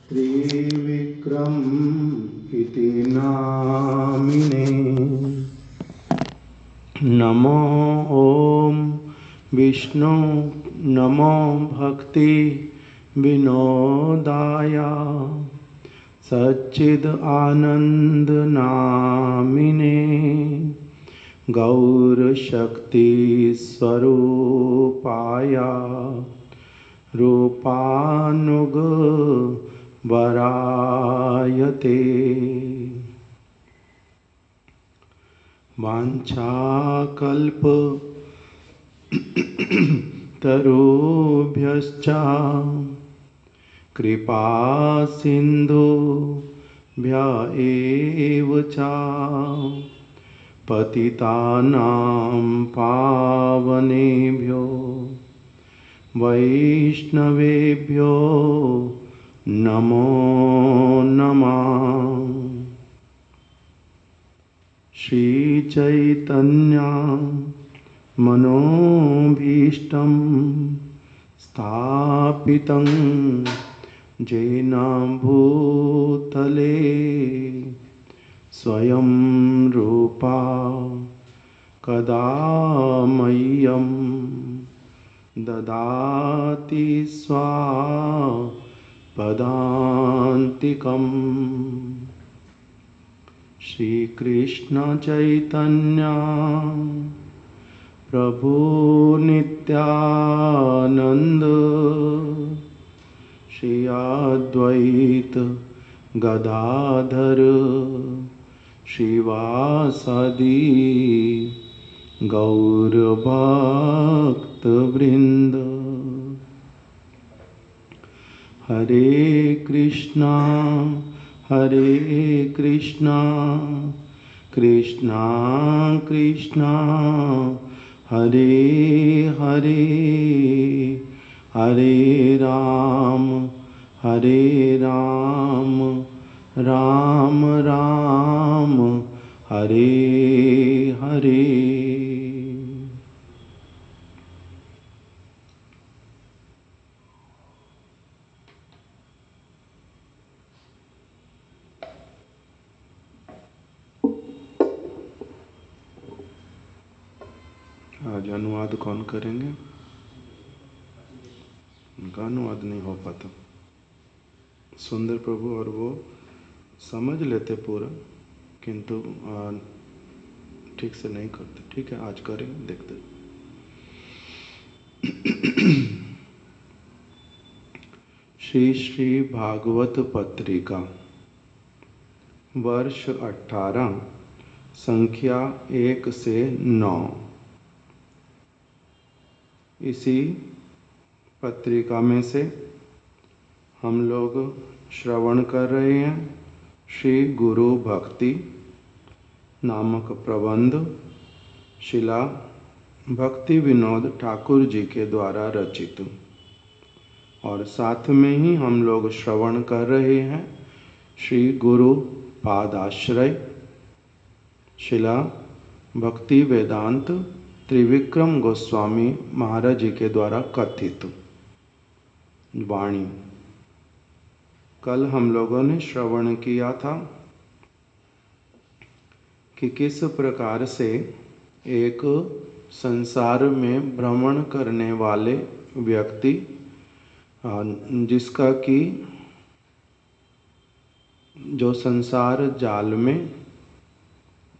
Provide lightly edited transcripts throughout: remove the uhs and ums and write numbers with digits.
त्रिविक्रम इति नामिने। नमो ॐ विष्णु नमो भक्ति विनोदाय सच्चिद आनंद नामिने गौर शक्ति स्वरूपाय रूपानुग वरायते। वाञ्छाकल्प तरुभ्यश्च कृपा सिन्धुभ्य एव च पतितानां पावनेभ्यो वैष्णवेभ्यो नमो नमः। श्री चैतन्य मनोभीष्टं स्थापितं येन भूतले स्वयं रूपा कदा मह्यं ददाति स्वापदान्तिकम्। श्री कृष्ण चैतन्य प्रभु नित्यानंद श्री अद्वैत गदाधर श्रीवासदि गौर भक्त वृंद। हरे कृष्णा कृष्णा कृष्णा हरे हरे हरे राम राम राम हरे हरे। आज अनुवाद कौन करेंगे? उनका अनुवाद नहीं हो पाता। सुंदर प्रभु और वो समझ लेते पूरा, किंतु ठीक से नहीं करते। ठीक है, आज करेंगे, देखते। श्री श्री भागवत पत्रिका वर्ष 18 संख्या 1 से 9। इसी पत्रिका में से हम लोग श्रवण कर रहे हैं श्री गुरु भक्ति नामक प्रबंध शिला भक्ति विनोद ठाकुर जी के द्वारा रचित। और साथ में ही हम लोग श्रवण कर रहे हैं श्री गुरु पादाश्रय शिला भक्ति वेदांत त्रिविक्रम गोस्वामी महाराज जी के द्वारा कथित वाणी। कल हम लोगों ने श्रवण किया था कि किस प्रकार से एक संसार में भ्रमण करने वाले व्यक्ति जिसका कि जो संसार जाल में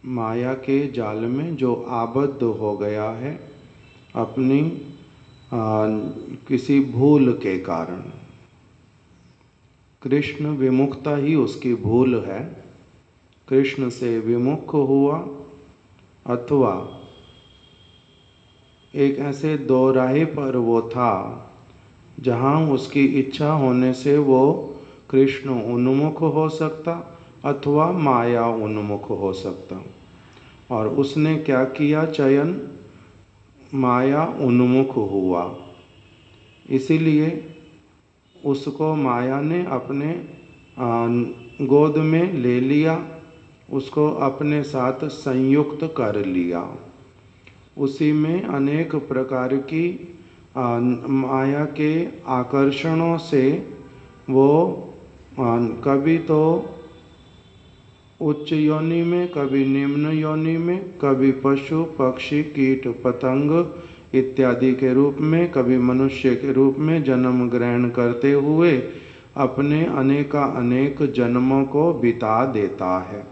माया के जाल में जो आबद्ध हो गया है अपनी किसी भूल के कारण। कृष्ण विमुखता ही उसकी भूल है। कृष्ण से विमुख हुआ अथवा एक ऐसे दो राहे पर वो था जहाँ उसकी इच्छा होने से वो कृष्ण उन्मुख हो सकता अथवा माया उन्मुख हो सकता। और उसने क्या किया? चयन माया उन्मुख हुआ। इसीलिए उसको माया ने अपने गोद में ले लिया, उसको अपने साथ संयुक्त कर लिया। उसी में अनेक प्रकार की माया के आकर्षणों से वो कभी तो उच्च योनि में, कभी निम्न योनि में, कभी पशु पक्षी कीट पतंग इत्यादि के रूप में, कभी मनुष्य के रूप में जन्म ग्रहण करते हुए अपने अनेक जन्मों को बिता देता है।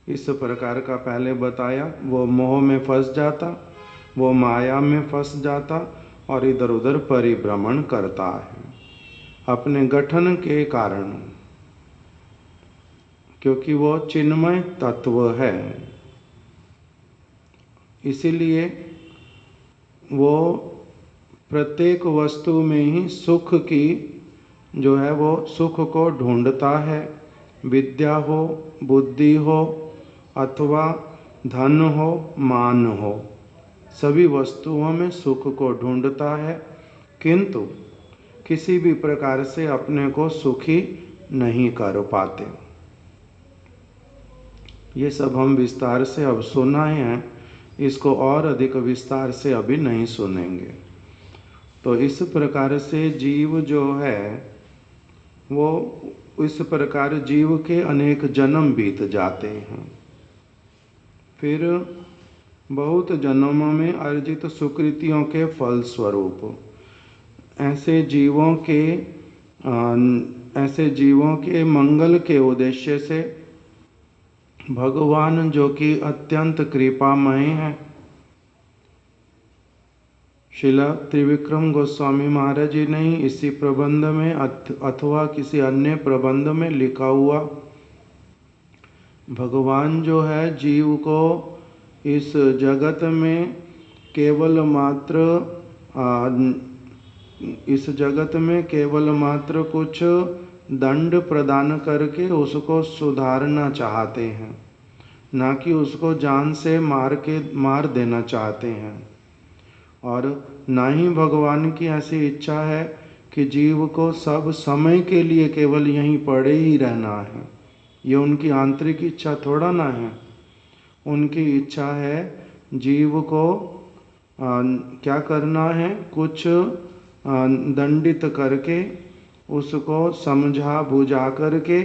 इस प्रकार का पहले बताया, वो मोह में फंस जाता, वो माया में फंस जाता और इधर उधर परिभ्रमण करता है अपने गठन के कारण, क्योंकि वो चिन्मय तत्व है। इसीलिए वो प्रत्येक वस्तु में ही सुख की जो है वो सुख को ढूंढता है। विद्या हो, बुद्धि हो, अथवा धन हो, मान हो, सभी वस्तुओं में सुख को ढूंढता है, किंतु किसी भी प्रकार से अपने को सुखी नहीं कर पाते। ये सब हम विस्तार से अब सुनाए हैं, इसको और अधिक विस्तार से अभी नहीं सुनेंगे। तो इस प्रकार से जीव जो है वो इस प्रकार जीव के अनेक जन्म बीत जाते हैं। फिर बहुत जन्मों में अर्जित सुकृतियों के फल स्वरूप ऐसे जीवों के मंगल के उद्देश्य से भगवान, जो कि अत्यंत कृपामय है, शिला त्रिविक्रम गोस्वामी महाराज जी ने इसी प्रबंध में अथवा किसी अन्य प्रबंध में लिखा हुआ, भगवान जो है जीव को इस जगत में केवल मात्र कुछ दंड प्रदान करके उसको सुधारना चाहते हैं, ना कि उसको जान से मार देना चाहते हैं। और ना ही भगवान की ऐसी इच्छा है कि जीव को सब समय के लिए केवल यहीं पड़े ही रहना है। ये उनकी आंतरिक इच्छा थोड़ा ना है। उनकी इच्छा है जीव को क्या करना है, कुछ दंडित करके उसको समझा बुझा करके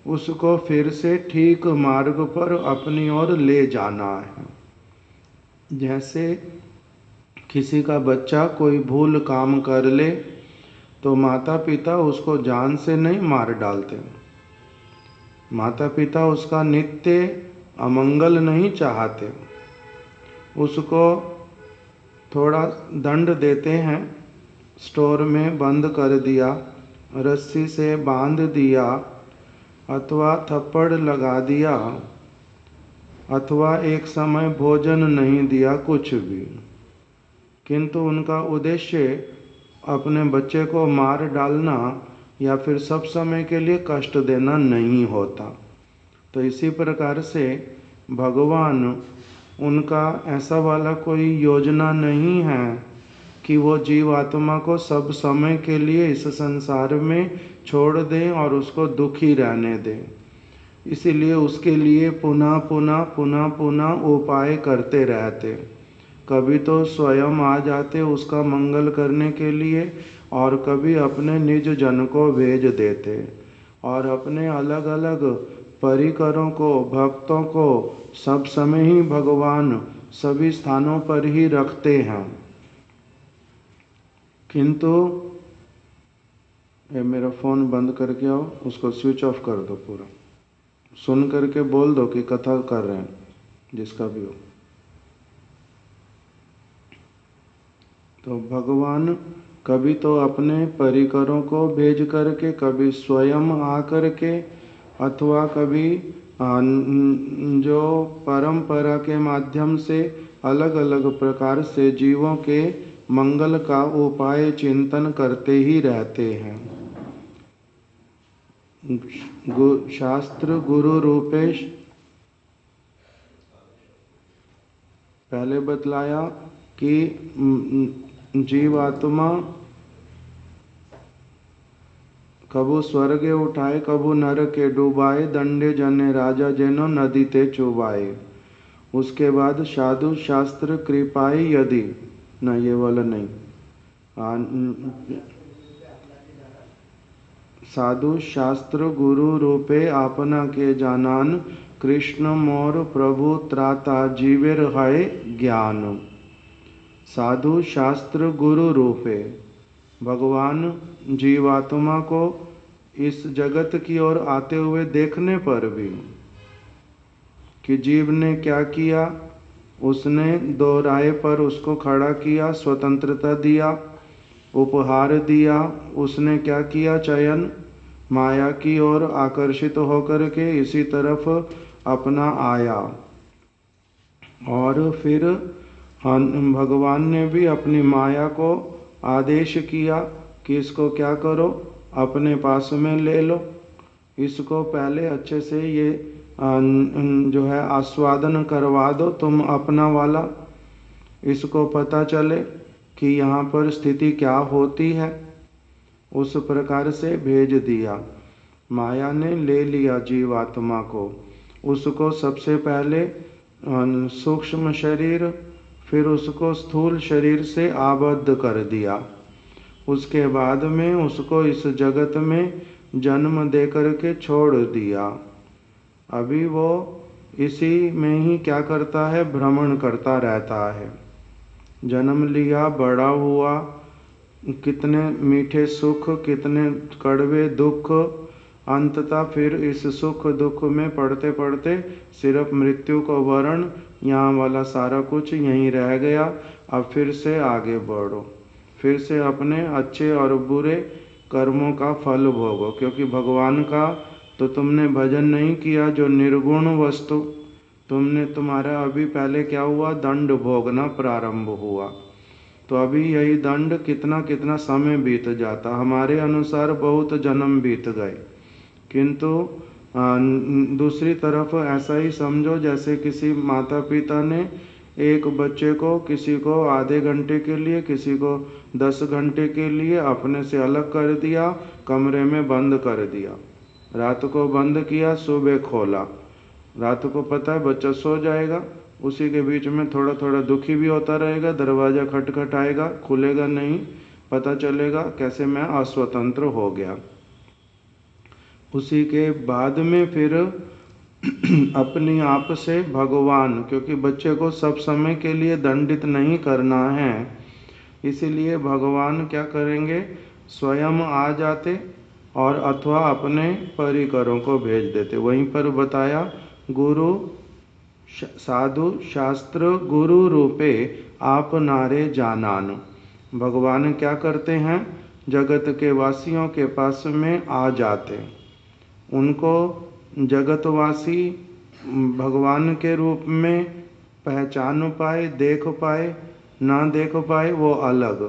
उसको फिर से ठीक मार्ग पर अपनी ओर ले जाना है। जैसे किसी का बच्चा कोई भूल काम कर ले तो माता पिता उसको जान से नहीं मार डालते। माता पिता उसका नित्य अमंगल नहीं चाहते, उसको थोड़ा दंड देते हैं। स्टोर में बंद कर दिया, रस्सी से बांध दिया, अथवा थप्पड़ लगा दिया, अथवा एक समय भोजन नहीं दिया, कुछ भी, किंतु उनका उद्देश्य अपने बच्चे को मार डालना या फिर सब समय के लिए कष्ट देना नहीं होता। तो इसी प्रकार से भगवान, उनका ऐसा वाला कोई योजना नहीं है कि वो जीव आत्मा को सब समय के लिए इस संसार में छोड़ दें और उसको दुखी रहने दें। इसीलिए उसके लिए पुनः पुनः उपाय करते रहते। कभी तो स्वयं आ जाते उसका मंगल करने के लिए, और कभी अपने निज जन को भेज देते, और अपने अलग अलग परिकरों को, भक्तों को सब समय ही भगवान सभी स्थानों पर ही रखते हैं। किंतु ये मेरा फ़ोन बंद करके आओ, उसको स्विच ऑफ कर दो, पूरा सुन करके बोल दो कि कथा कर रहे हैं, जिसका भी हो। तो भगवान कभी तो अपने परिकरों को भेज करके, कभी स्वयं आ करके, अथवा कभी जो परंपरा के माध्यम से अलग अलग प्रकार से जीवों के मंगल का उपाय चिंतन करते ही रहते हैं। शास्त्र गुरु रूपेश पहले बतलाया कि जीवात्मा कबू स्वर्गे उठाए, कबू नर के डुबाए, दंडे जने राजा जेनो नदी ते चुबाए। उसके बाद साधु शास्त्र कृपाई यदि, न ये वाला नहीं, साधु शास्त्र गुरु रूपे आपना के जानान, कृष्ण मोर प्रभु त्राता जीवेर है ज्ञान। साधु शास्त्र गुरु रूपे, भगवान जीवात्मा को इस जगत की ओर आते हुए देखने पर भी कि जीव ने क्या किया, उसने दो राय पर उसको खड़ा किया, स्वतंत्रता दिया, उपहार दिया। उसने क्या किया, चयन माया की ओर आकर्षित होकर के इसी तरफ अपना आया। और फिर भगवान ने भी अपनी माया को आदेश किया कि इसको क्या करो, अपने पास में ले लो, इसको पहले अच्छे से ये जो है आस्वादन करवा दो तुम अपना वाला, इसको पता चले कि यहाँ पर स्थिति क्या होती है। उस प्रकार से भेज दिया। माया ने ले लिया जीवात्मा को, उसको सबसे पहले सूक्ष्म शरीर, फिर उसको स्थूल शरीर से आबद्ध कर दिया। उसके बाद में उसको इस जगत में जन्म दे करके छोड़ दिया। अभी वो इसी में ही क्या करता है, भ्रमण करता रहता है। जन्म लिया, बड़ा हुआ, कितने मीठे सुख, कितने कड़वे दुख, अंततः फिर इस सुख दुख में पढ़ते पढ़ते सिर्फ मृत्यु को वर्ण, यहाँ वाला सारा कुछ यहीं रह गया। अब फिर से आगे बढ़ो, फिर से अपने अच्छे और बुरे कर्मों का फल भोगो, क्योंकि भगवान का तो तुमने भजन नहीं किया जो निर्गुण वस्तु, तुम्हारा अभी पहले क्या हुआ, दंड भोगना प्रारंभ हुआ। तो अभी यही दंड कितना कितना समय बीत जाता, हमारे अनुसार बहुत जन्म बीत गए। किंतु दूसरी तरफ ऐसा ही समझो जैसे किसी माता पिता ने एक बच्चे को, किसी को आधे घंटे के लिए, किसी को 10 घंटे के लिए अपने से अलग कर दिया, कमरे में बंद कर दिया। रात को बंद किया, सुबह खोला। रात को पता है बच्चा सो जाएगा, उसी के बीच में थोड़ा थोड़ा दुखी भी होता रहेगा, दरवाज़ा खटखटाएगा, खुलेगा नहीं, पता चलेगा कैसे मैं अस्वतंत्र हो गया। उसी के बाद में फिर अपने आप से भगवान, क्योंकि बच्चे को सब समय के लिए दंडित नहीं करना है, इसीलिए भगवान क्या करेंगे, स्वयं आ जाते और अथवा अपने परिकरों को भेज देते। वहीं पर बताया, गुरु साधु शास्त्र गुरु रूपे आप नारे जानान। भगवान क्या करते हैं, जगत के वासियों के पास में आ जाते, उनको जगतवासी भगवान के रूप में पहचान पाए, देख पाए, ना देख पाए वो अलग,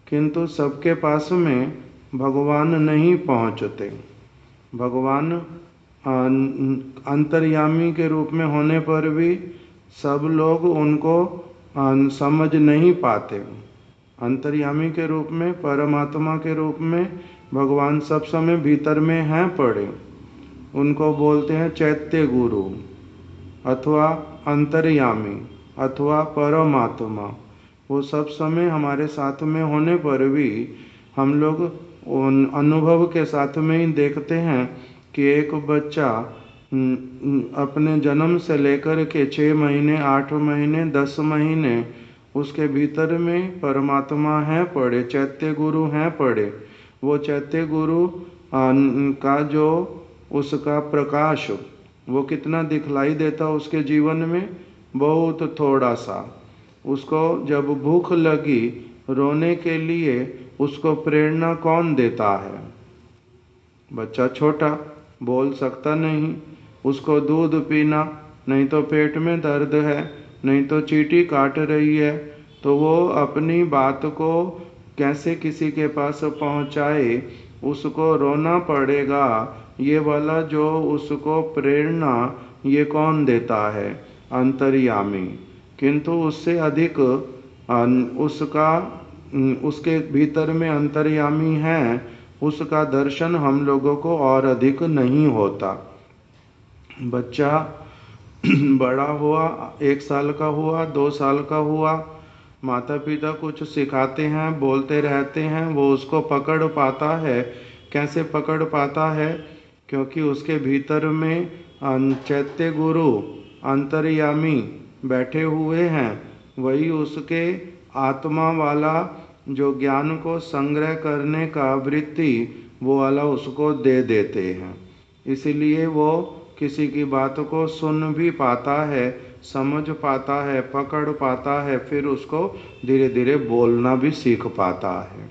किंतु सबके पास में भगवान नहीं पहुँचते। भगवान अंतर्यामी के रूप में होने पर भी सब लोग उनको समझ नहीं पाते। अंतर्यामी के रूप में, परमात्मा के रूप में भगवान सब समय भीतर में हैं पड़े, उनको बोलते हैं चैत्य गुरु अथवा अंतर्यामी अथवा परमात्मा। वो सब समय हमारे साथ में होने पर भी हम लोग उन अनुभव के साथ में ही देखते हैं कि एक बच्चा अपने जन्म से लेकर के 6 महीने, 8 महीने, 10 महीने उसके भीतर में परमात्मा हैं पड़े, चैत्य गुरु हैं पड़े। वो चैत्य गुरु का जो उसका प्रकाश वो कितना दिखलाई देता उसके जीवन में, बहुत थोड़ा सा। उसको जब भूख लगी रोने के लिए उसको प्रेरणा कौन देता है, बच्चा छोटा बोल सकता नहीं, उसको दूध पीना, नहीं तो पेट में दर्द है, नहीं तो चींटी काट रही है, तो वो अपनी बात को कैसे किसी के पास पहुंचाए, उसको रोना पड़ेगा। ये वाला जो उसको प्रेरणा ये कौन देता है, अंतर्यामी। किंतु उससे अधिक उसके भीतर में अंतर्यामी है, उसका दर्शन हम लोगों को और अधिक नहीं होता। बच्चा बड़ा हुआ, 1 साल का हुआ, 2 साल का हुआ, माता पिता कुछ सिखाते हैं, बोलते रहते हैं, वो उसको पकड़ पाता है कैसे पकड़ पाता है? क्योंकि उसके भीतर में चैत्य गुरु अंतर्यामी बैठे हुए हैं, वही उसके आत्मा वाला जो ज्ञान को संग्रह करने का वृत्ति वो वाला उसको दे देते हैं। इसलिए वो किसी की बात को सुन भी पाता है, समझ पाता है, पकड़ पाता है, फिर उसको धीरे धीरे बोलना भी सीख पाता है।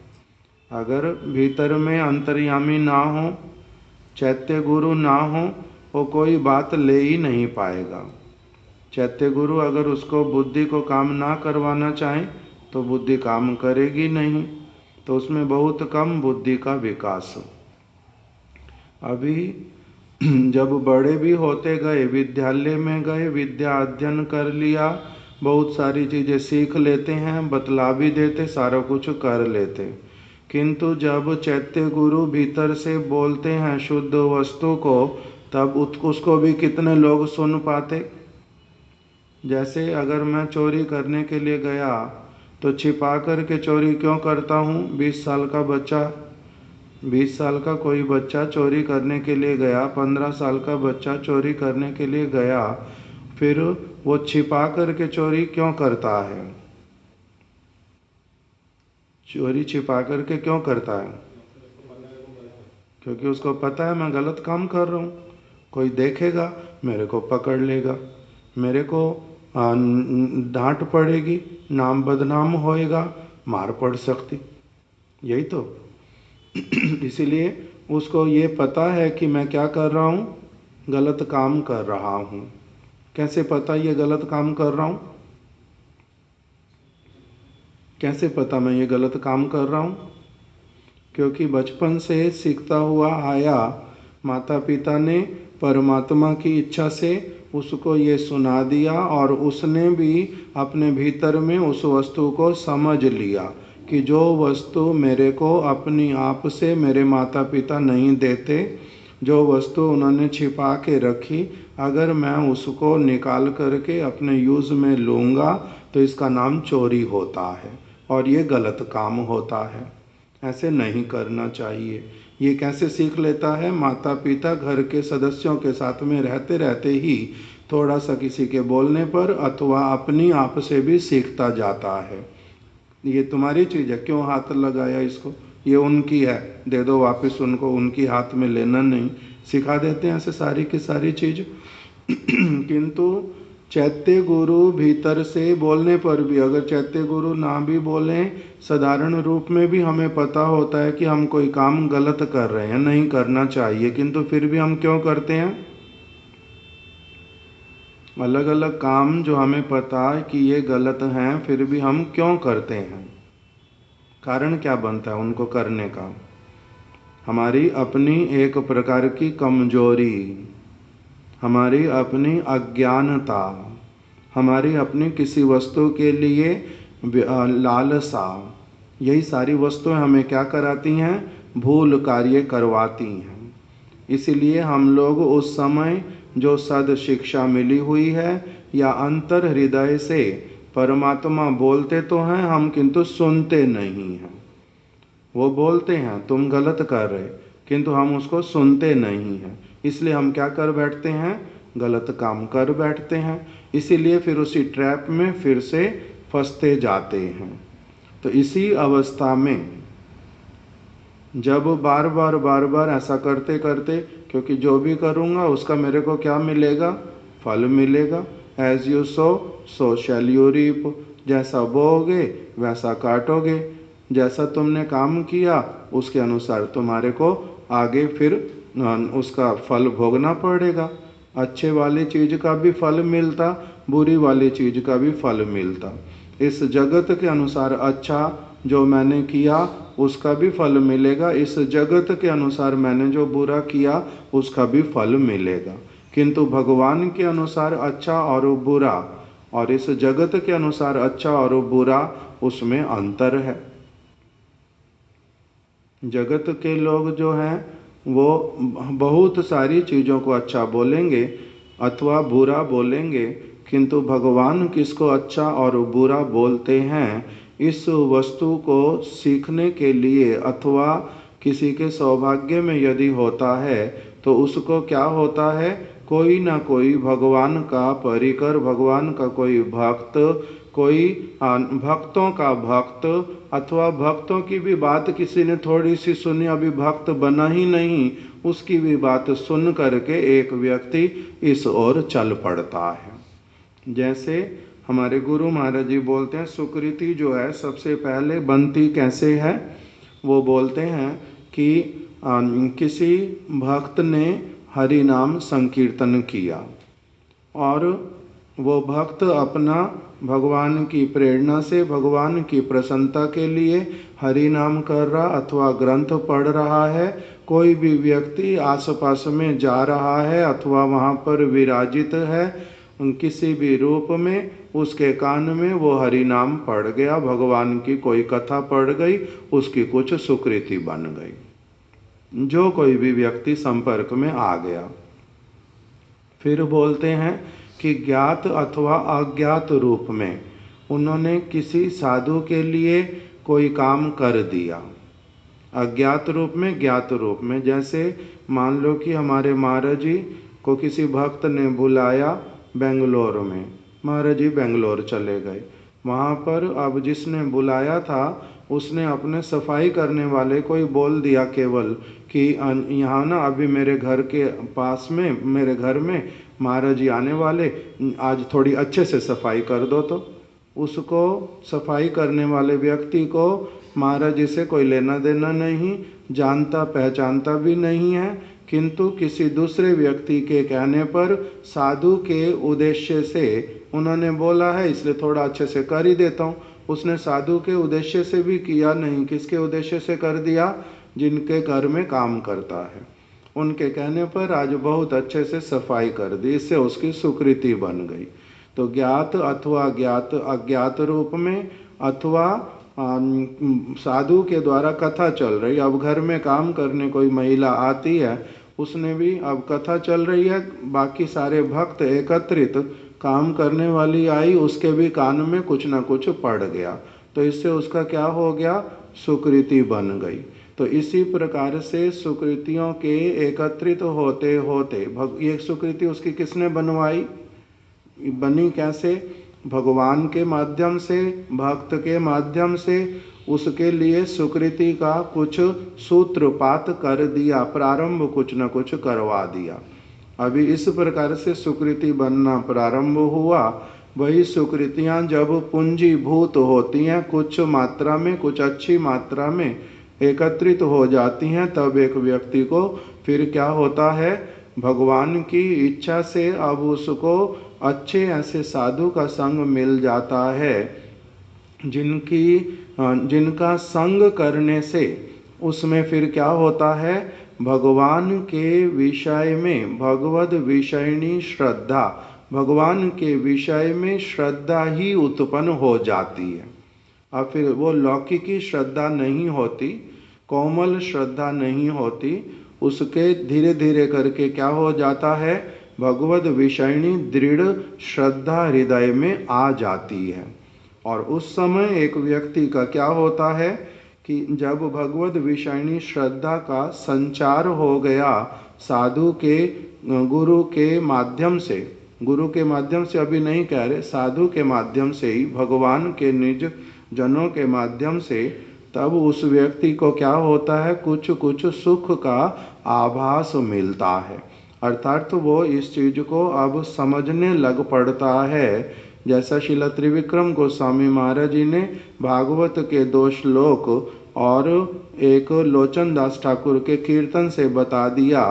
अगर भीतर में अंतर्यामी ना हो, चैत्य गुरु ना हो, वो कोई बात ले ही नहीं पाएगा। चैत्य गुरु अगर उसको बुद्धि को काम ना करवाना चाहे तो बुद्धि काम करेगी नहीं, तो उसमें बहुत कम बुद्धि का विकास हो। अभी जब बड़े भी होते गए, विद्यालय में गए, विद्या अध्ययन कर लिया, बहुत सारी चीज़ें सीख लेते हैं, बतला भी देते, सारा कुछ कर लेते, किंतु जब चैत्य गुरु भीतर से बोलते हैं शुद्ध वस्तु को, तब उसको भी कितने लोग सुन पाते। जैसे अगर मैं चोरी करने के लिए गया तो छिपा कर के चोरी क्यों करता हूँ? 20 साल का बच्चा, 20 साल का कोई बच्चा चोरी करने के लिए गया, 15 साल का बच्चा चोरी करने के लिए गया, फिर वो छिपा कर के चोरी क्यों करता है? चोरी छिपा कर के क्यों करता है? क्योंकि उसको पता है मैं गलत काम कर रहा हूँ, कोई देखेगा, मेरे को पकड़ लेगा, मेरे को डांट पड़ेगी, नाम बदनाम होएगा, मार पड़ सकती, यही तो। इसीलिए उसको ये पता है कि मैं क्या कर रहा हूँ, गलत काम कर रहा हूँ। कैसे पता ये गलत काम कर रहा हूँ? कैसे पता मैं ये गलत काम कर रहा हूँ? क्योंकि बचपन से सीखता हुआ आया, माता पिता ने परमात्मा की इच्छा से उसको ये सुना दिया और उसने भी अपने भीतर में उस वस्तु को समझ लिया कि जो वस्तु मेरे को अपनी आप से मेरे माता पिता नहीं देते, जो वस्तु उन्होंने छिपा के रखी, अगर मैं उसको निकाल करके अपने यूज़ में लूँगा तो इसका नाम चोरी होता है और ये गलत काम होता है। ऐसे नहीं करना चाहिए। ये कैसे सीख लेता है? माता पिता घर के सदस्यों के साथ में रहते रहते ही थोड़ा सा किसी के बोलने पर अथवा अपनी आप से भी सीखता जाता है। ये तुम्हारी चीज़ है, क्यों हाथ लगाया इसको, ये उनकी है, दे दो वापस उनको, उनकी हाथ में लेना नहीं, सिखा देते हैं ऐसे सारी की सारी चीज़। किंतु चैत्य गुरु भीतर से बोलने पर भी, अगर चैत्य गुरु ना भी बोलें, साधारण रूप में भी हमें पता होता है कि हम कोई काम गलत कर रहे हैं, नहीं करना चाहिए, किंतु फिर भी हम क्यों करते हैं? अलग अलग काम जो हमें पता है कि ये गलत हैं, फिर भी हम क्यों करते हैं? कारण क्या बनता है उनको करने का? हमारी अपनी एक प्रकार की कमजोरी, हमारी अपनी अज्ञानता, हमारी अपनी किसी वस्तु के लिए लालसा, यही सारी वस्तुएं हमें क्या कराती हैं? भूल कार्य करवाती हैं। इसीलिए हम लोग उस समय जो सद शिक्षा मिली हुई है या अंतर हृदय से परमात्मा बोलते तो हैं हम, किंतु सुनते नहीं हैं। वो बोलते हैं तुम गलत कर रहे, किंतु हम उसको सुनते नहीं हैं। इसलिए हम क्या कर बैठते हैं? गलत काम कर बैठते हैं। इसीलिए फिर उसी ट्रैप में फिर से फंसते जाते हैं। तो इसी अवस्था में जब बार बार ऐसा करते करते, क्योंकि जो भी करूँगा उसका मेरे को क्या मिलेगा? फल मिलेगा। As you sow shall you reap. जैसा बोओगे वैसा काटोगे। जैसा तुमने काम किया उसके अनुसार तुम्हारे को आगे फिर उसका फल भोगना पड़ेगा। अच्छे वाली चीज़ का भी फल मिलता, बुरी वाली चीज़ का भी फल मिलता। इस जगत के अनुसार अच्छा जो मैंने किया उसका भी फल मिलेगा, इस जगत के अनुसार मैंने जो बुरा किया उसका भी फल मिलेगा। किंतु भगवान के अनुसार अच्छा और बुरा और इस जगत के अनुसार अच्छा और बुरा, उसमें अंतर है। जगत के लोग जो हैं वो बहुत सारी चीज़ों को अच्छा बोलेंगे अथवा बुरा बोलेंगे, किंतु भगवान किसको अच्छा और बुरा बोलते हैं, इस वस्तु को सीखने के लिए अथवा किसी के सौभाग्य में यदि होता है तो उसको क्या होता है, कोई ना कोई भगवान का परिकर, भगवान का कोई भक्त, कोई भक्तों का भक्त, अथवा भक्तों की भी बात किसी ने थोड़ी सी सुनी, अभी भक्त बना ही नहीं, उसकी भी बात सुन करके एक व्यक्ति इस ओर चल पड़ता है। जैसे हमारे गुरु महाराज जी बोलते हैं, सुकृति जो है सबसे पहले बनती कैसे है। वो बोलते हैं कि किसी भक्त ने हरि नाम संकीर्तन किया और वो भक्त अपना भगवान की प्रेरणा से, भगवान की प्रसन्नता के लिए हरि नाम कर रहा अथवा ग्रंथ पढ़ रहा है। कोई भी व्यक्ति आसपास में जा रहा है अथवा वहाँ पर विराजित है किसी भी रूप में, उसके कान में वो हरि नाम पड़ गया, भगवान की कोई कथा पड़ गई, उसकी कुछ सुकृति बन गई, जो कोई भी व्यक्ति संपर्क में आ गया। फिर बोलते हैं कि ज्ञात अथवा अज्ञात रूप में उन्होंने किसी साधु के लिए कोई काम कर दिया, अज्ञात रूप में, ज्ञात रूप में। जैसे मान लो कि हमारे महाराज जी को किसी भक्त ने बुलाया बेंगलोर में, महाराज जी बेंगलोर चले गए। वहाँ पर अब जिसने बुलाया था उसने अपने सफाई करने वाले को ही बोल दिया केवल कि यहाँ ना अभी मेरे घर के पास में, मेरे घर में महाराज जी आने वाले, आज थोड़ी अच्छे से सफाई कर दो। तो उसको, सफाई करने वाले व्यक्ति को महाराज जी से कोई लेना देना नहीं, जानता पहचानता भी नहीं है, किंतु किसी दूसरे व्यक्ति के कहने पर साधु के उद्देश्य से उन्होंने बोला है, इसलिए थोड़ा अच्छे से कर ही देता हूँ। उसने साधु के उद्देश्य से भी किया नहीं, किसके उद्देश्य से कर दिया, जिनके घर में काम करता है, उनके कहने पर आज बहुत अच्छे से सफाई कर दी, इससे उसकी सुकृति बन गई। तो ज्ञात अथवा ज्ञात अज्ञात रूप में, अथवा साधु के द्वारा कथा चल रही, अब घर में काम करने कोई महिला आती है, उसने भी, अब कथा चल रही है, बाकी सारे भक्त एकत्रित, काम करने वाली आई, उसके भी कान में कुछ ना कुछ पड़ गया, तो इससे उसका क्या हो गया, सुकृति बन गई। तो इसी प्रकार से सुकृतियों के एकत्रित होते होते ये सुकृति उसकी किसने बनवाई, बनी कैसे, भगवान के माध्यम से, भक्त के माध्यम से, उसके लिए सुकृति का कुछ सूत्रपात कर दिया, प्रारंभ कुछ न कुछ करवा दिया। अभी इस प्रकार से सुकृति बनना प्रारंभ हुआ। वही सुकृतियाँ जब पूंजीभूत होती हैं, कुछ मात्रा में, कुछ अच्छी मात्रा में एकत्रित हो जाती हैं, तब एक व्यक्ति को फिर क्या होता है, भगवान की इच्छा से अब उसको अच्छे ऐसे साधु का संग मिल जाता है, जिनका संग करने से उसमें फिर क्या होता है, भगवान के विषय में भगवद विषयणी श्रद्धा, भगवान के विषय में श्रद्धा ही उत्पन्न हो जाती है। अब फिर वो लौकिकी श्रद्धा नहीं होती, कोमल श्रद्धा नहीं होती, उसके धीरे धीरे करके क्या हो जाता है, भगवद विषयणी दृढ़ श्रद्धा हृदय में आ जाती है। और उस समय एक व्यक्ति का क्या होता है कि जब भगवद विषयणी श्रद्धा का संचार हो गया साधु के, गुरु के माध्यम से, गुरु के माध्यम से अभी नहीं कह रहे, साधु के माध्यम से ही, भगवान के निज जनों के माध्यम से, तब उस व्यक्ति को क्या होता है, कुछ कुछ सुख का आभास मिलता है, अर्थात तो वो इस चीज को अब समझने लग पड़ता है। जैसा श्रील त्रिविक्रम गोस्वामी महाराज जी ने भागवत के 2 श्लोक और एक लोचन दास ठाकुर के कीर्तन से बता दिया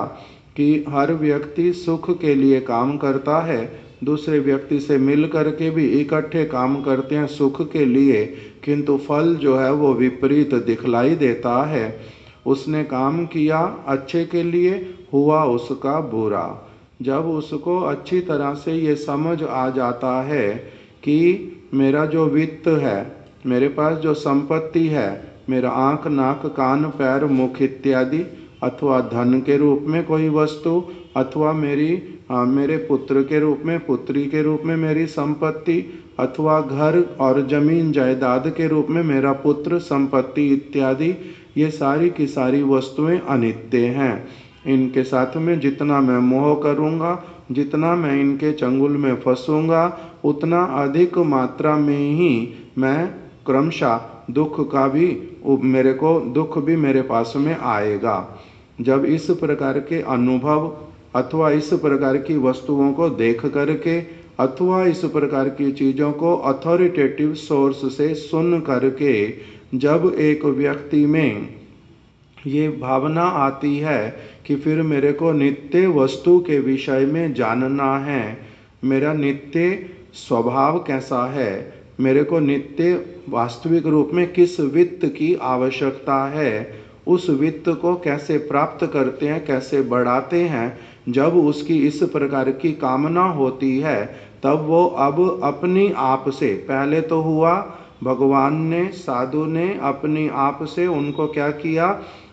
कि हर व्यक्ति सुख के लिए काम करता है, दूसरे व्यक्ति से मिल करके भी इकट्ठे काम करते हैं सुख के लिए, किंतु फल जो है वो विपरीत दिखलाई देता है। उसने काम किया अच्छे के लिए, हुआ उसका बुरा। जब उसको अच्छी तरह से ये समझ आ जाता है कि मेरा जो वित्त है, मेरे पास जो संपत्ति है, मेरा आँख नाक कान पैर मुख इत्यादि, अथवा धन के रूप में कोई वस्तु, अथवा मेरे पुत्र के रूप में, पुत्री के रूप में मेरी संपत्ति, अथवा घर और जमीन जायदाद के रूप में मेरा पुत्र संपत्ति इत्यादि, ये सारी की सारी वस्तुएं अनित्य हैं। इनके साथ में जितना मैं मोह करूँगा, जितना मैं इनके चंगुल में फंसूंगा, उतना अधिक मात्रा में ही मैं क्रमशः दुख का भी मेरे को दुख भी मेरे पास में आएगा। जब इस प्रकार के अनुभव अथवा इस प्रकार की वस्तुओं को देख करके अथवा इस प्रकार की चीज़ों को अथॉरिटेटिव सोर्स से सुन करके जब एक व्यक्ति में ये भावना आती है कि फिर मेरे को नित्य वस्तु के विषय में जानना है, मेरा नित्य स्वभाव कैसा है, मेरे को नित्य वास्तविक रूप में किस वित्त की आवश्यकता है, उस वित्त को कैसे प्राप्त करते हैं, कैसे बढ़ाते हैं, जब उसकी इस प्रकार की कामना होती है तब वो अब अपनी आप से, पहले तो हुआ भगवान ने, साधु ने अपनी आप से उनको क्या किया,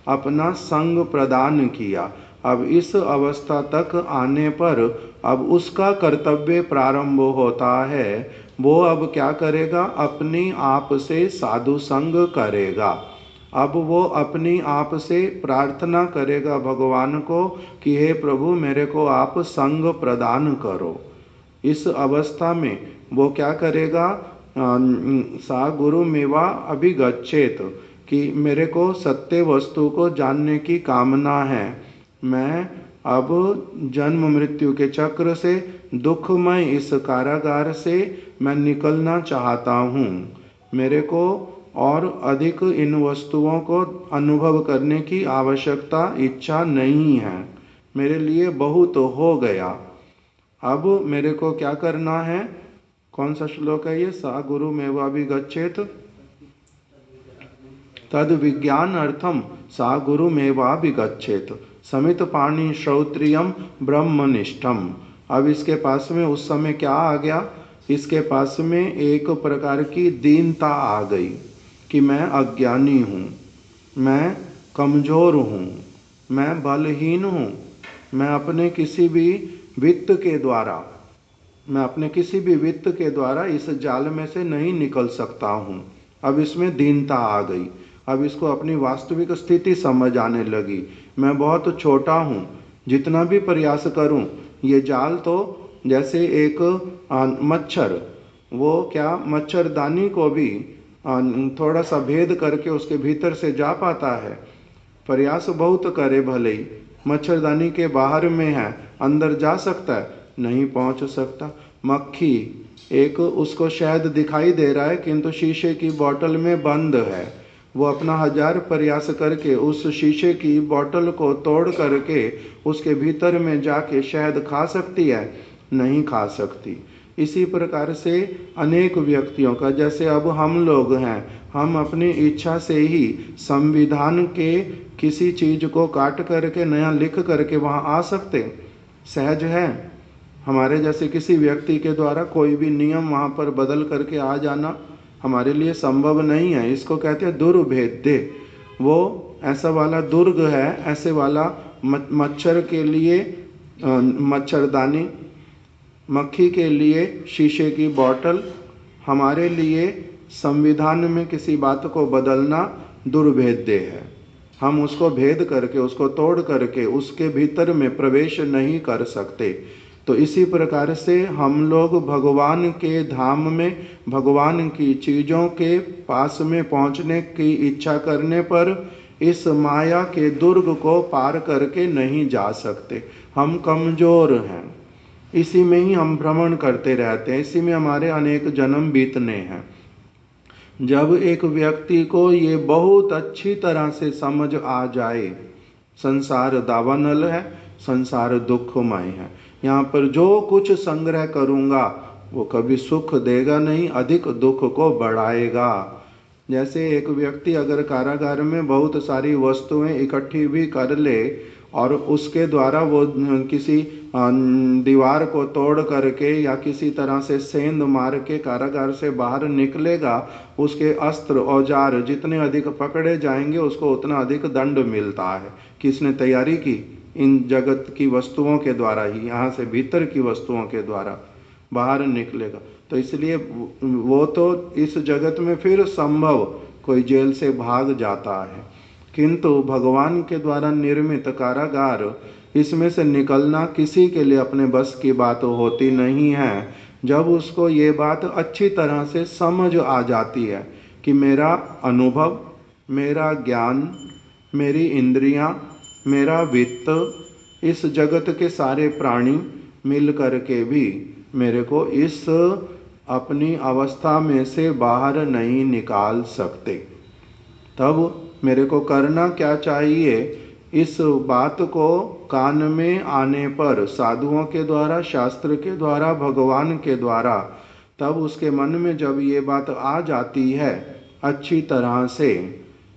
अपना संग प्रदान किया। अब इस अवस्था तक आने पर अब उसका कर्तव्य प्रारंभ होता है। वो अब क्या करेगा, अपनी आप से साधु संग करेगा। अब वो अपनी आप से प्रार्थना करेगा भगवान को कि हे प्रभु मेरे को आप संग प्रदान करो। इस अवस्था में वो क्या करेगा, सा गुरु मेवा अभिगच्छेत, कि मेरे को सत्य वस्तु को जानने की कामना है, मैं अब जन्म मृत्यु के चक्र से, दुखमय इस कारागार से मैं निकलना चाहता हूँ, मेरे को और अधिक इन वस्तुओं को अनुभव करने की आवश्यकता, इच्छा नहीं है, मेरे लिए बहुत हो गया। अब मेरे को क्या करना है, कौन सा श्लोक है ये, सा गुरु मेवाभिगच्छेत तद विज्ञान अर्थम सा गुरु मेवाभिगच्छेत समित पाणि श्रोत्रियम ब्रह्मनिष्ठम। अब इसके पास में उस समय क्या आ गया, इसके पास में एक प्रकार की दीनता आ गई कि मैं अज्ञानी हूँ, मैं कमज़ोर हूँ, मैं बलहीन हूँ, मैं अपने किसी भी वित्त के द्वारा, मैं अपने किसी भी वित्त के द्वारा इस जाल में से नहीं निकल सकता हूँ। अब इसमें दीनता आ गई, अब इसको अपनी वास्तविक स्थिति समझ आने लगी। मैं बहुत छोटा हूँ, जितना भी प्रयास करूँ ये जाल तो जैसे एक मच्छर, वो क्या मच्छरदानी को भी थोड़ा सा भेद करके उसके भीतर से जा पाता है, प्रयास बहुत करे भले ही, मच्छरदानी के बाहर में है, अंदर जा सकता है, नहीं पहुंच सकता। मक्खी एक, उसको शायद दिखाई दे रहा है किंतु शीशे की बोतल में बंद है, वो अपना 1000 प्रयास करके उस शीशे की बोतल को तोड़ करके उसके भीतर में जाके शायद खा सकती है, नहीं खा सकती। इसी प्रकार से अनेक व्यक्तियों का, जैसे अब हम लोग हैं, हम अपनी इच्छा से ही संविधान के किसी चीज़ को काट करके नया लिख करके वहाँ आ सकते, सहज है। हमारे जैसे किसी व्यक्ति के द्वारा कोई भी नियम वहाँ पर बदल करके आ जाना हमारे लिए संभव नहीं है। इसको कहते हैं दुर्भेद्य। वो ऐसा वाला दुर्ग है, ऐसे वाला मच्छर के लिए मच्छरदानी, मक्खी के लिए शीशे की बोतल, हमारे लिए संविधान में किसी बात को बदलना दुर्भेद्य है। हम उसको भेद करके, उसको तोड़ करके उसके भीतर में प्रवेश नहीं कर सकते। तो इसी प्रकार से हम लोग भगवान के धाम में, भगवान की चीज़ों के पास में पहुंचने की इच्छा करने पर इस माया के दुर्ग को पार करके नहीं जा सकते। हम कमज़ोर हैं, इसी में ही हम भ्रमण करते रहते हैं, इसी में हमारे अनेक जन्म बीतने हैं। जब एक व्यक्ति को ये बहुत अच्छी तरह से समझ आ जाए, संसार दावानल है, संसार दुखमय है, यहाँ पर जो कुछ संग्रह करूँगा वो कभी सुख देगा नहीं, अधिक दुख को बढ़ाएगा। जैसे एक व्यक्ति अगर कारागार में बहुत सारी वस्तुएं इकट्ठी भी कर ले और उसके द्वारा वो किसी दीवार को तोड़ करके या किसी तरह से सेंध मार के कारागार से बाहर निकलेगा, उसके अस्त्र औजार जितने अधिक पकड़े जाएंगे उसको उतना अधिक दंड मिलता है। किसने तैयारी की, इन जगत की वस्तुओं के द्वारा ही, यहाँ से भीतर की वस्तुओं के द्वारा बाहर निकलेगा। तो इसलिए वो तो इस जगत में फिर संभव कोई जेल से भाग जाता है, किंतु भगवान के द्वारा निर्मित कारागार, इसमें से निकलना किसी के लिए अपने बस की बात होती नहीं है। जब उसको ये बात अच्छी तरह से समझ आ जाती है कि मेरा अनुभव, मेरा ज्ञान, मेरी इंद्रियां, मेरा वित्त, इस जगत के सारे प्राणी मिल कर के भी मेरे को इस अपनी अवस्था में से बाहर नहीं निकाल सकते, तब मेरे को करना क्या चाहिए? इस बात को कान में आने पर, साधुओं के द्वारा, शास्त्र के द्वारा, भगवान के द्वारा, तब उसके मन में जब ये बात आ जाती है अच्छी तरह से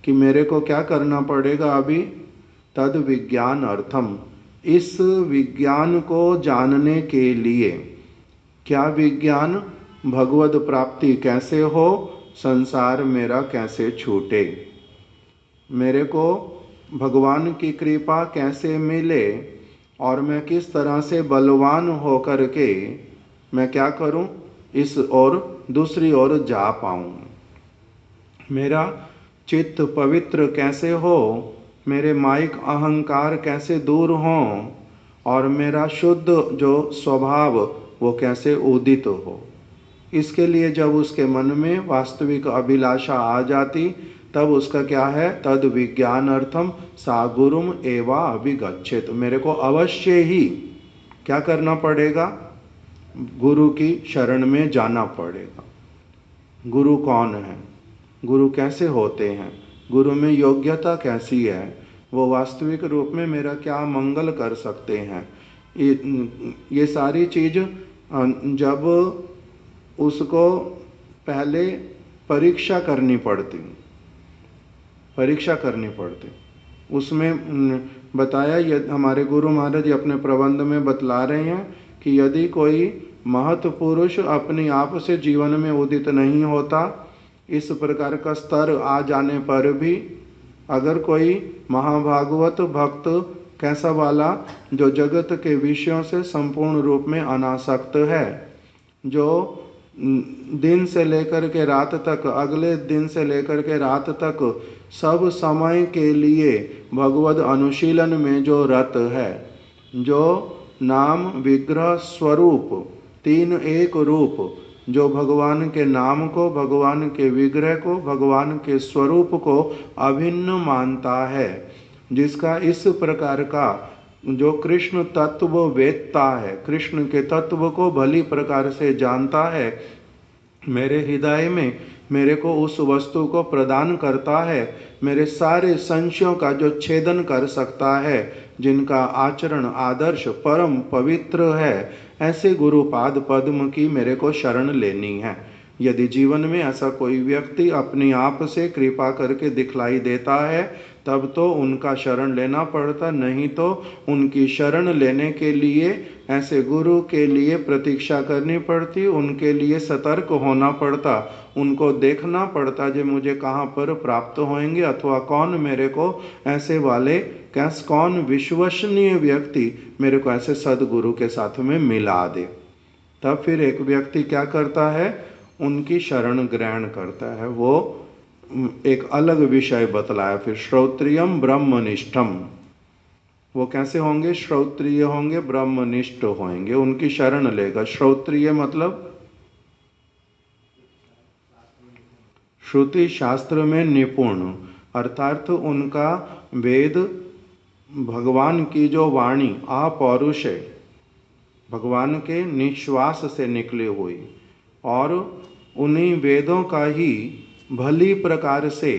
कि मेरे को क्या करना पड़ेगा अभी, तद विज्ञान अर्थम, इस विज्ञान को जानने के लिए। क्या विज्ञान? भगवत प्राप्ति कैसे हो, संसार मेरा कैसे छूटे, मेरे को भगवान की कृपा कैसे मिले, और मैं किस तरह से बलवान हो कर के मैं क्या करूं, इस और दूसरी ओर जा पाऊं, मेरा चित्त पवित्र कैसे हो, मेरे माइक अहंकार कैसे दूर हों, और मेरा शुद्ध जो स्वभाव वो कैसे उदित हो। इसके लिए जब उसके मन में वास्तविक अभिलाषा आ जाती, तब उसका क्या है, तद विज्ञान अर्थम सा गुरुम एवा अभिगच्छेत, मेरे को अवश्य ही क्या करना पड़ेगा, गुरु की शरण में जाना पड़ेगा। गुरु कौन है, गुरु कैसे होते हैं, गुरु में योग्यता कैसी है, वो वास्तविक रूप में मेरा क्या मंगल कर सकते हैं, ये सारी चीज जब उसको पहले परीक्षा करनी पड़ती, उसमें बताया, हमारे गुरु महाराज अपने प्रबंध में बतला रहे हैं कि यदि कोई महत् पुरुष अपने आप से जीवन में उदित नहीं होता, इस प्रकार का स्तर आ जाने पर भी अगर कोई महाभागवत भक्त कैसा वाला, जो जगत के विषयों से संपूर्ण रूप में अनासक्त है, जो दिन से लेकर के रात तक, अगले दिन से लेकर के रात तक सब समय के लिए भगवद अनुशीलन में जो रत है, जो नाम विग्रह स्वरूप, तीन एक रूप, जो भगवान के नाम को, भगवान के विग्रह को, भगवान के स्वरूप को अभिन्न मानता है, जिसका इस प्रकार का जो कृष्ण तत्व वेदता है, कृष्ण के तत्व को भली प्रकार से जानता है, मेरे हृदय में मेरे को उस वस्तु को प्रदान करता है, मेरे सारे संशयों का जो छेदन कर सकता है, जिनका आचरण आदर्श परम पवित्र है, ऐसे गुरुपाद पद्म की मेरे को शरण लेनी है। यदि जीवन में ऐसा कोई व्यक्ति अपने आप से कृपा करके दिखलाई देता है, तब तो उनका शरण लेना पड़ता, नहीं तो उनकी शरण लेने के लिए ऐसे गुरु के लिए प्रतीक्षा करनी पड़ती, उनके लिए सतर्क होना पड़ता, उनको देखना पड़ता जो मुझे कहाँ पर प्राप्त होंगे, अथवा कौन मेरे को ऐसे वाले, कौन विश्वसनीय व्यक्ति मेरे को ऐसे सदगुरु के साथ में मिला दे। तब फिर एक व्यक्ति क्या करता है, उनकी शरण ग्रहण करता है। वो एक अलग विषय बतलाया फिर, श्रोत्रियम ब्रह्मनिष्ठम, वो कैसे होंगे, श्रोत्रिय होंगे, ब्रह्मनिष्ठ होंगे, उनकी शरण लेगा। श्रोत्रिय मतलब श्रुति शास्त्र में निपुण, अर्थात उनका वेद, भगवान की जो वाणी अपौरुष है, भगवान के निश्वास से निकली हुई, और उन्हीं वेदों का ही भली प्रकार से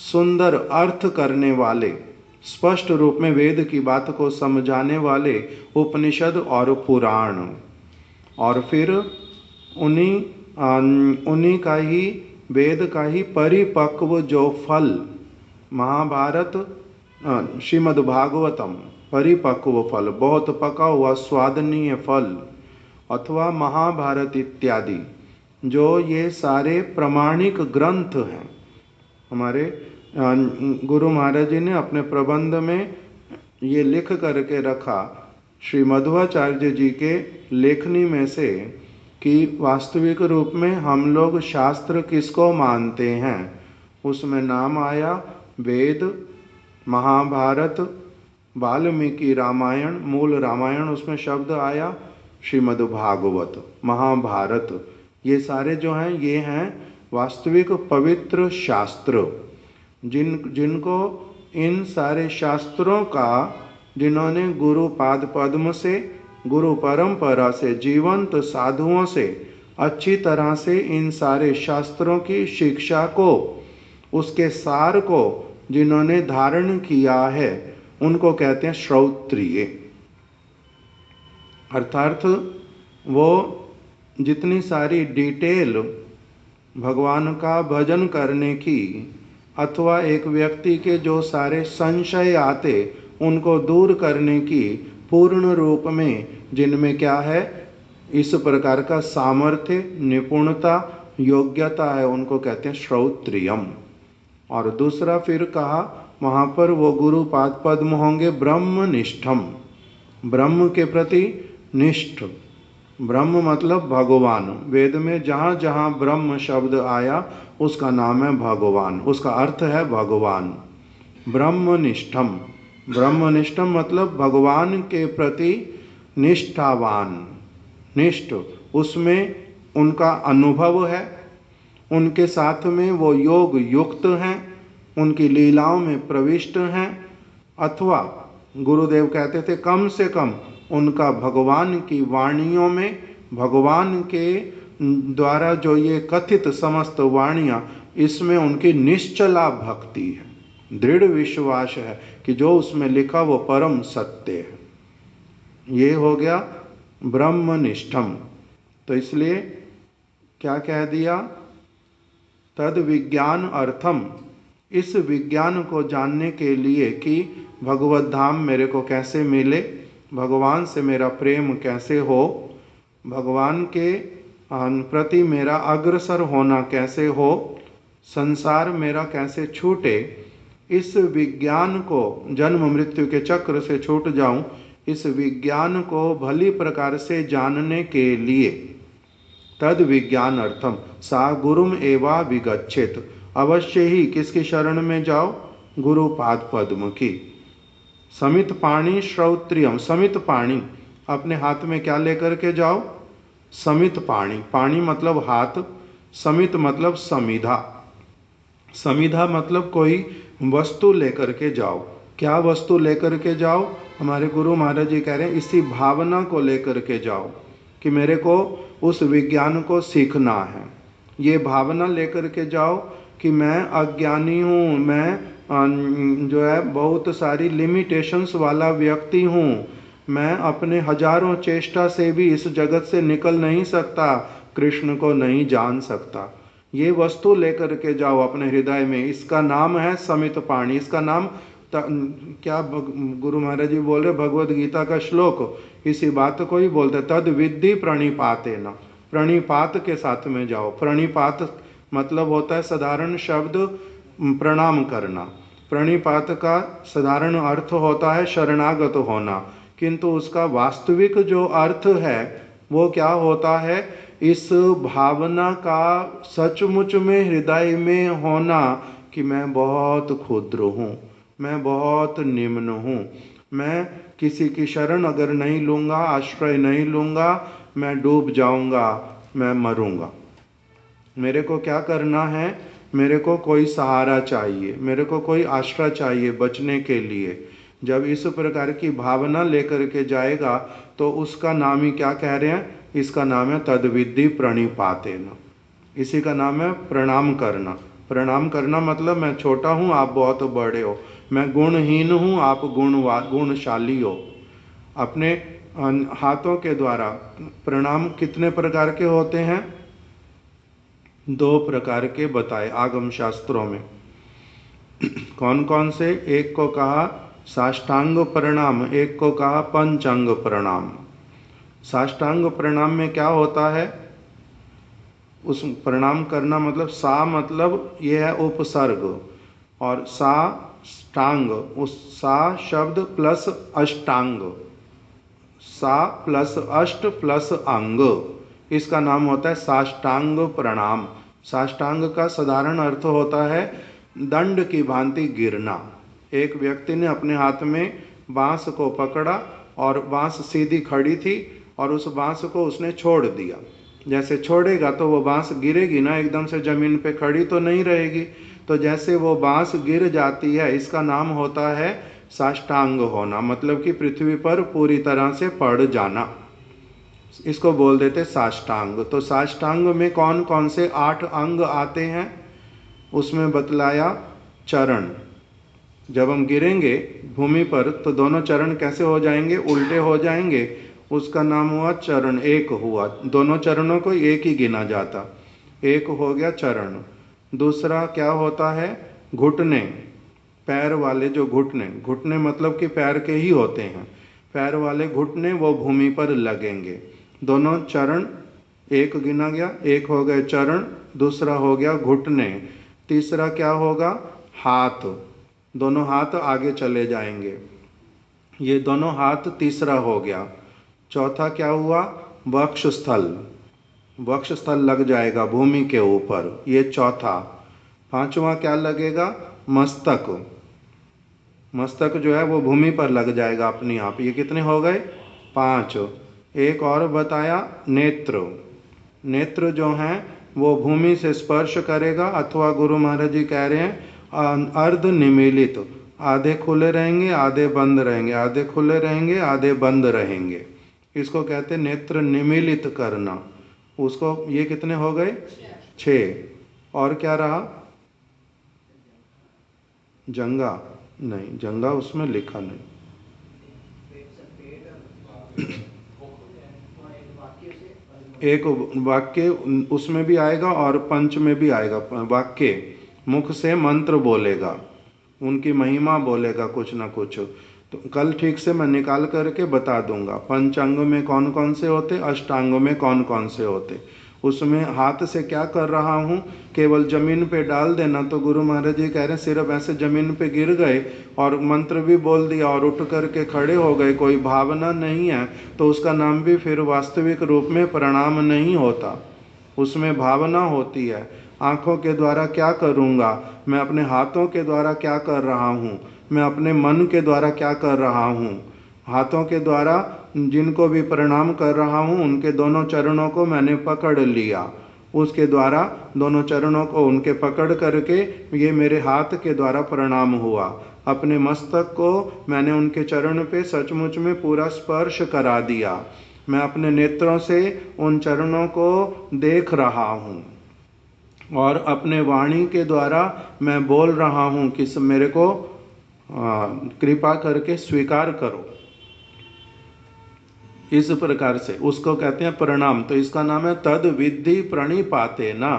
सुंदर अर्थ करने वाले, स्पष्ट रूप में वेद की बात को समझाने वाले उपनिषद और पुराण, और फिर उन्हीं का ही वेद का ही परिपक्व जो फल, महाभारत, श्रीमद् भागवतम परिपक्व फल, बहुत पका हुआ स्वादनीय फल, अथवा महाभारत इत्यादि, जो ये सारे प्रमाणिक ग्रंथ हैं। हमारे गुरु महाराज जी ने अपने प्रबंध में ये लिख करके रखा, श्री मध्वाचार्य जी के लेखनी में से, कि वास्तविक रूप में हम लोग शास्त्र किसको मानते हैं। उसमें नाम आया वेद, महाभारत, वाल्मीकि रामायण, मूल रामायण, उसमें शब्द आया श्रीमद् भागवत, महाभारत, ये सारे जो हैं ये हैं वास्तविक पवित्र शास्त्र, जिनको इन सारे शास्त्रों का, जिन्होंने गुरु पाद पद्म से, गुरु परंपरा से, जीवंत साधुओं से अच्छी तरह से इन सारे शास्त्रों की शिक्षा को, उसके सार को जिन्होंने धारण किया है, उनको कहते हैं श्रोत्रिय। अर्थात वो जितनी सारी डिटेल भगवान का भजन करने की, अथवा एक व्यक्ति के जो सारे संशय आते उनको दूर करने की पूर्ण रूप में जिनमें क्या है, इस प्रकार का सामर्थ्य, निपुणता, योग्यता है, उनको कहते हैं श्रोत्रियम। और दूसरा फिर कहा वहाँ पर वो गुरु पाद पद्म होंगे ब्रह्मनिष्ठम, ब्रह्म के प्रति निष्ठ। ब्रह्म मतलब भगवान, वेद में जहाँ जहाँ ब्रह्म शब्द आया उसका नाम है भगवान, उसका अर्थ है भगवान। ब्रह्मनिष्ठम, ब्रह्मनिष्ठम मतलब भगवान के प्रति निष्ठावान, निष्ठ, उसमें उनका अनुभव है, उनके साथ में वो योग युक्त हैं, उनकी लीलाओं में प्रविष्ट हैं, अथवा गुरुदेव कहते थे कम से कम उनका भगवान की वाणियों में, भगवान के द्वारा जो ये कथित समस्त वाणियाँ, इसमें उनकी निश्चला भक्ति है, दृढ़ विश्वास है कि जो उसमें लिखा वो परम सत्य है। ये हो गया ब्रह्मनिष्ठम। तो इसलिए क्या कह दिया, तद विज्ञान अर्थम, इस विज्ञान को जानने के लिए कि भगवत धाम मेरे को कैसे मिले, भगवान से मेरा प्रेम कैसे हो, भगवान के प्रति मेरा अग्रसर होना कैसे हो, संसार मेरा कैसे छूटे, इस विज्ञान को, जन्म मृत्यु के चक्र से छूट जाऊं, इस विज्ञान को भली प्रकार से जानने के लिए तद विज्ञान अर्थम सा गुरुम एवा विगच्छेत, अवश्य ही किसकी शरण में जाओ, गुरु पाद पद्म की। समित पाणी श्रौत्रियम, समित पाणी, अपने हाथ में क्या लेकर के जाओ, समित पाणी, पाणी मतलब हाथ, समित मतलब समिधा, समिधा मतलब कोई वस्तु लेकर के जाओ। क्या वस्तु लेकर के जाओ, हमारे गुरु महाराज जी कह रहे हैं इसी भावना को लेकर के जाओ कि मेरे को उस विज्ञान को सीखना है। ये भावना लेकर के जाओ कि मैं अज्ञानी हूँ, मैं जो है बहुत सारी लिमिटेशंस वाला व्यक्ति हूँ, मैं अपने हजारों चेष्टा से भी इस जगत से निकल नहीं सकता, कृष्ण को नहीं जान सकता। ये वस्तु लेकर के जाओ अपने हृदय में, इसका नाम है समित पाणी। इसका नाम क्या गुरु महाराज जी बोल रहे, भगवद गीता का श्लोक इसी बात को ही बोलते, तद विद्धि प्रणिपातेन, प्रणिपात के साथ में जाओ। प्रणिपात मतलब होता है साधारण शब्द प्रणाम करना, प्रणिपात का साधारण अर्थ होता है शरणागत होना, किंतु उसका वास्तविक जो अर्थ है वो क्या होता है, इस भावना का सचमुच में हृदय में होना कि मैं बहुत क्षुद्र हूँ, मैं बहुत निम्न हूँ, मैं किसी की शरण अगर नहीं लूँगा, आश्रय नहीं लूँगा, मैं डूब जाऊँगा, मैं मरूँगा। मेरे को क्या करना है, मेरे को कोई सहारा चाहिए, मेरे को कोई आश्रय चाहिए बचने के लिए। जब इस प्रकार की भावना लेकर के जाएगा तो उसका नाम ही क्या कह रहे हैं, इसका नाम है तद्विद्धि प्रणिपातेन, इसी का नाम है प्रणाम करना। प्रणाम करना मतलब मैं छोटा हूँ, आप बहुत बड़े हो, मैं गुणहीन हूँ, आप गुणशाली हो। अपने हाथों के द्वारा प्रणाम कितने प्रकार के होते हैं, 2 प्रकार के बताए आगम शास्त्रों में। कौन कौन से, एक को कहा साष्टांग प्रणाम, एक को कहा पंचांग प्रणाम। साष्टांग प्रणाम में क्या होता है, उस प्रणाम करना मतलब सा मतलब ये है उपसर्ग, और सा टांग, उस सा शब्द प्लस अष्टांग, सा प्लस अष्ट प्लस अंग, इसका नाम होता है साष्टांग प्रणाम। साष्टांग का साधारण अर्थ होता है दंड की भांति गिरना, एक व्यक्ति ने अपने हाथ में बांस को पकड़ा और बांस सीधी खड़ी थी और उस बांस को उसने छोड़ दिया। जैसे छोड़ेगा तो वो बांस गिरेगी ना, एकदम से जमीन पे खड़ी तो नहीं रहेगी। तो जैसे वो बांस गिर जाती है, इसका नाम होता है साष्टांग होना, मतलब कि पृथ्वी पर पूरी तरह से पड़ जाना, इसको बोल देते साष्टांग। तो साष्टांग में कौन कौन से 8 अंग आते हैं, उसमें बतलाया चरण। जब हम गिरेंगे भूमि पर तो दोनों चरण कैसे हो जाएंगे, उल्टे हो जाएंगे, उसका नाम हुआ चरण, एक हुआ। दोनों चरणों को एक ही गिना जाता, एक हो गया चरण। दूसरा क्या होता है, घुटने, पैर वाले जो घुटने, घुटने मतलब कि पैर के ही होते हैं, पैर वाले घुटने वो भूमि पर लगेंगे। दोनों चरण एक गिना गया, एक हो गए चरण, दूसरा हो गया घुटने। तीसरा क्या होगा, हाथ, दोनों हाथ आगे चले जाएंगे, ये दोनों हाथ तीसरा हो गया। चौथा क्या हुआ, वक्षस्थल, वक्षस्थल लग जाएगा भूमि के ऊपर, ये चौथा। पांचवा क्या लगेगा, मस्तक, मस्तक जो है वो भूमि पर लग जाएगा अपने आप। ये कितने हो गए, 5। एक और बताया नेत्र, नेत्र जो हैं वो भूमि से स्पर्श करेगा, अथवा गुरु महाराज जी कह रहे हैं अर्ध निमीलित, आधे खुले रहेंगे आधे बंद रहेंगे, आधे खुले रहेंगे आधे बंद रहेंगे, इसको कहते हैं नेत्र निमीलित करना। उसको, ये कितने हो गए, 6। और क्या रहा, जंगा, नहीं जंगा उसमें लिखा नहीं। एक वाक्य उसमें भी आएगा और पंच में भी आएगा। वाक्य मुख से मंत्र बोलेगा, उनकी महिमा बोलेगा कुछ ना कुछ। तो कल ठीक से मैं निकाल करके बता दूंगा पंचांग में कौन कौन से होते, अष्टांग में कौन कौन से होते। उसमें हाथ से क्या कर रहा हूँ, केवल जमीन पे डाल देना, तो गुरु महाराज जी कह रहे हैं सिर्फ ऐसे जमीन पे गिर गए और मंत्र भी बोल दिया और उठ करके खड़े हो गए, कोई भावना नहीं है, तो उसका नाम भी फिर वास्तविक रूप में प्रणाम नहीं होता, उसमें भावना होती है। आँखों के द्वारा क्या करूँगा, मैं अपने हाथों के द्वारा क्या कर रहा हूँ, मैं अपने मन के द्वारा क्या कर रहा हूँ। हाथों के द्वारा जिनको भी प्रणाम कर रहा हूँ उनके दोनों चरणों को मैंने पकड़ लिया, उसके द्वारा दोनों चरणों को उनके पकड़ करके ये मेरे हाथ के द्वारा प्रणाम हुआ। अपने मस्तक को मैंने उनके चरण पे सचमुच में पूरा स्पर्श करा दिया, मैं अपने नेत्रों से उन चरणों को देख रहा हूँ और अपने वाणी के द्वारा मैं बोल रहा हूँ कि मेरे को कृपा करके स्वीकार करो। इस प्रकार से उसको कहते हैं प्रणाम। तो इसका नाम है तद विधि प्रणिपाते ना,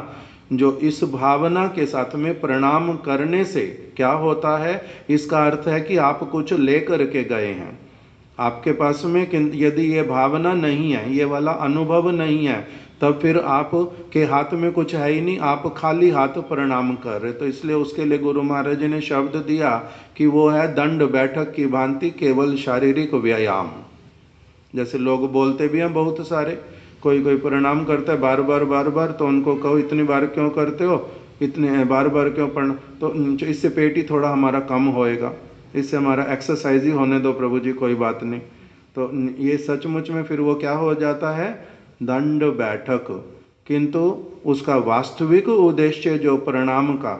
जो इस भावना के साथ में प्रणाम करने से क्या होता है, इसका अर्थ है कि आप कुछ लेकर के गए हैं, आपके पास में यदि ये भावना नहीं है, ये वाला अनुभव नहीं है, तब फिर आप के हाथ में कुछ है ही नहीं, आप खाली हाथ प्रणाम कर रहे। तो इसलिए उसके लिए गुरु महाराज जी ने शब्द दिया कि वो है दंड बैठक की भांति केवल शारीरिक व्यायाम। जैसे लोग बोलते भी हैं बहुत सारे, कोई कोई प्रणाम करता है बार बार बार बार, तो उनको कहो इतनी बार क्यों करते हो, इतने बार बार क्यों पढ़, तो इससे पेट ही थोड़ा हमारा कम होएगा, इससे हमारा एक्सरसाइज ही होने दो प्रभु जी, कोई बात नहीं। तो ये सचमुच में फिर वो क्या हो जाता है, दंड बैठक। किंतु उसका वास्तविक उद्देश्य जो प्रणाम का,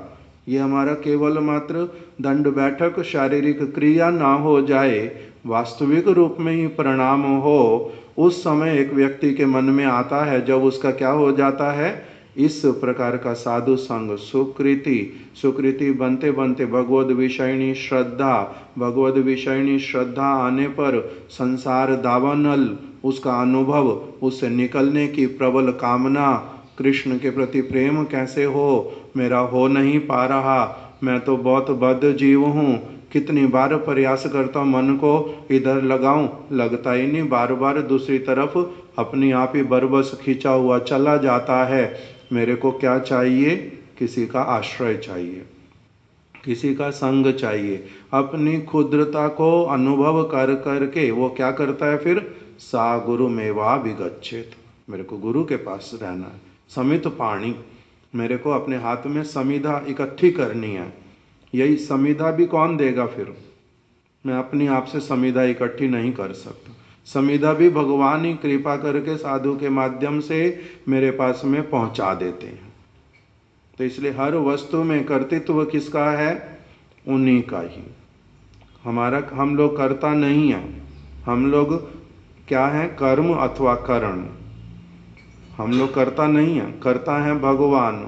ये हमारा केवल मात्र दंड बैठक शारीरिक क्रिया ना हो जाए, वास्तविक रूप में ही प्रणाम हो। उस समय एक व्यक्ति के मन में आता है जब उसका क्या हो जाता है, इस प्रकार का साधु संग, सुकृति, सुकृति बनते बनते भगवद विषयणी श्रद्धा, भगवद विषयणी श्रद्धा आने पर संसार दावानल, उसका अनुभव, उससे निकलने की प्रबल कामना, कृष्ण के प्रति प्रेम कैसे हो, मेरा हो नहीं पा रहा, मैं तो बहुत बद्ध जीव हूँ, कितनी बार प्रयास करता हूँ मन को इधर लगाऊं, लगता ही नहीं, बार बार दूसरी तरफ अपनी आप ही बरबस खींचा हुआ चला जाता है। मेरे को क्या चाहिए, किसी का आश्रय चाहिए, किसी का संग चाहिए। अपनी क्षुद्रता को अनुभव कर करके वो क्या करता है फिर, सा गुरु मेवा विगच्छेत, मेरे को गुरु के पास रहना है। समित पाणी, मेरे को अपने हाथ में समिधा इकट्ठी करनी है यही समिधा भी कौन देगा फिर? मैं अपनी आप से समिधा इकट्ठी नहीं कर सकता। समिधा भी भगवान ही कृपा करके साधु के माध्यम से मेरे पास में पहुंचा देते हैं। तो इसलिए हर वस्तु में कर्तृत्व किसका है? उन्हीं का ही। हम लोग कर्ता नहीं है। हम लोग क्या है? कर्म अथवा करण। हम लोग कर्ता नहीं है, कर्ता है भगवान।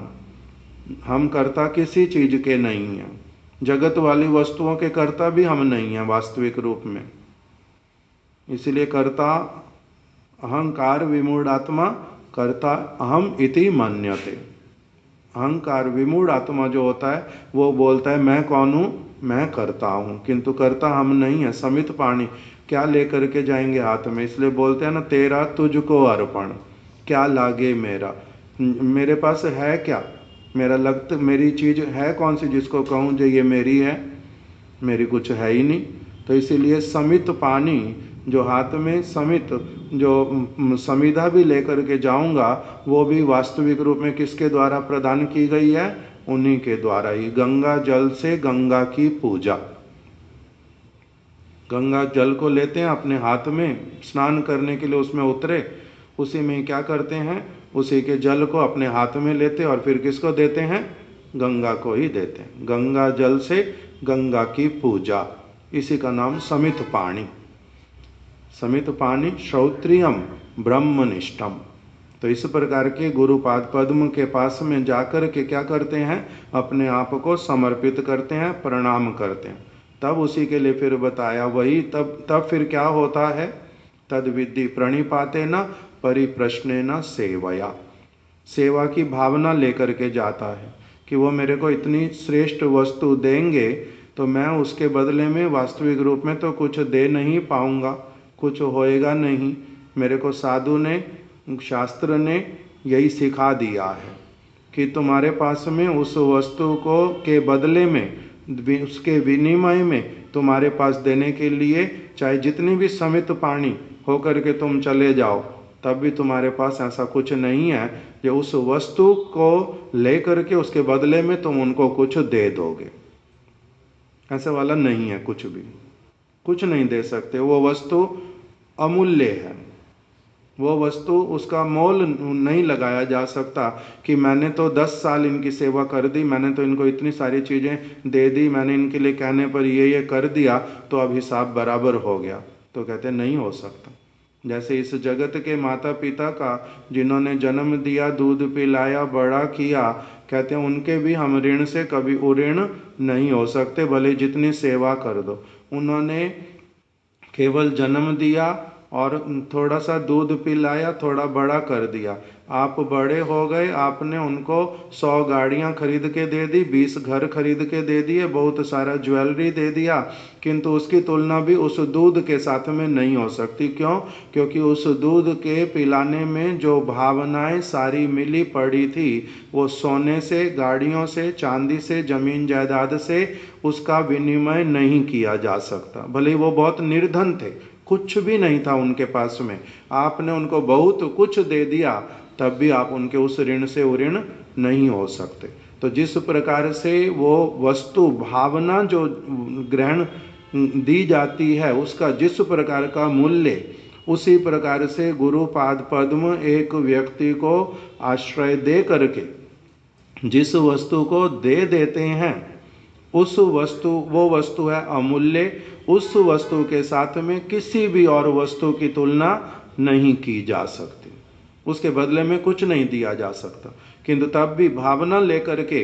हम कर्ता किसी चीज के नहीं है। जगत वाली वस्तुओं के कर्ता भी हम नहीं है वास्तविक रूप में। इसलिए कर्ता अहंकार विमूढ़ आत्मा कर्ता अहम इति मन्यते। अहंकार विमूढ़ आत्मा जो होता है वो बोलता है मैं कौन हूँ? मैं करता हूँ, किंतु करता हम नहीं है। समित पाणी क्या लेकर के जाएंगे हाथ में? इसलिए बोलते हैं ना, तेरा तुझको अर्पण, क्या लागे मेरा। मेरे पास है क्या? मेरा लगता मेरी चीज है कौन सी जिसको कहूँ जो ये मेरी है? मेरी कुछ है ही नहीं। तो इसीलिए समित पानी, जो हाथ में समित, जो समिधा भी लेकर के जाऊंगा, वो भी वास्तविक रूप में किसके द्वारा प्रदान की गई है? उन्हीं के द्वारा ही। गंगा जल से गंगा की पूजा। गंगा जल को लेते हैं अपने हाथ में, स्नान करने के लिए उसमें उतरे, उसी में क्या करते हैं? उसी के जल को अपने हाथ में लेते और फिर किसको देते हैं? गंगा को ही देते हैं। गंगा जल से गंगा की पूजा, इसी का नाम समित पाणी। समित पाणी श्रोत्रियम ब्रह्मनिष्ठम। तो इस प्रकार के गुरुपाद पद्म के पास में जाकर के क्या करते हैं? अपने आप को समर्पित करते हैं, प्रणाम करते हैं। तब उसी के लिए फिर बताया वही, तब फिर क्या होता है? तद विद्धि प्रणिपाते न परिप्रश्ने न सेवया। सेवा की भावना लेकर के जाता है कि वो मेरे को इतनी श्रेष्ठ वस्तु देंगे तो मैं उसके बदले में वास्तविक रूप में तो कुछ दे नहीं पाऊंगा, कुछ होएगा नहीं। मेरे को साधु ने, शास्त्र ने यही सिखा दिया है कि तुम्हारे पास में उस वस्तु को के बदले में, उसके विनिमय में तुम्हारे पास देने के लिए चाहे जितनी भी समित पानी होकर के तुम चले जाओ, तब भी तुम्हारे पास ऐसा कुछ नहीं है जो उस वस्तु को लेकर के उसके बदले में तुम उनको कुछ दे दोगे। ऐसे वाला नहीं है, कुछ भी कुछ नहीं दे सकते। वो वस्तु अमूल्य है। वो वस्तु, उसका मोल नहीं लगाया जा सकता कि मैंने तो 10 साल इनकी सेवा कर दी, मैंने तो इनको इतनी सारी चीज़ें दे दी, मैंने इनके लिए कहने पर ये कर दिया तो अब हिसाब बराबर हो गया। तो कहते नहीं हो सकता। जैसे इस जगत के माता पिता का, जिन्होंने जन्म दिया, दूध पिलाया, बड़ा किया, कहते हैं उनके भी हम ऋण से कभी उऋण नहीं हो सकते, भले जितनी सेवा कर दो। उन्होंने केवल जन्म दिया और थोड़ा सा दूध पिलाया, थोड़ा बड़ा कर दिया। आप बड़े हो गए, आपने उनको 100 गाड़ियां खरीद के दे दी, 20 घर खरीद के दे दिए, बहुत सारा ज्वेलरी दे दिया, किंतु उसकी तुलना भी उस दूध के साथ में नहीं हो सकती। क्यों? क्योंकि उस दूध के पिलाने में जो भावनाएं सारी मिली पड़ी थी, वो सोने से, गाड़ियों से, चांदी से, जमीन जायदाद से उसका विनिमय नहीं किया जा सकता। भले ही वो बहुत निर्धन थे, कुछ भी नहीं था उनके पास में, आपने उनको बहुत कुछ दे दिया, तब भी आप उनके उस ऋण से उऋण नहीं हो सकते। तो जिस प्रकार से वो वस्तु भावना जो ग्रहण दी जाती है, उसका जिस प्रकार का मूल्य, उसी प्रकार से गुरुपाद पद्म एक व्यक्ति को आश्रय दे करके जिस वस्तु को दे देते हैं, उस वस्तु, वो वस्तु है अमूल्य। उस वस्तु के साथ में किसी भी और वस्तु की तुलना नहीं की जा सकती, उसके बदले में कुछ नहीं दिया जा सकता। किंतु तब भी भावना लेकर के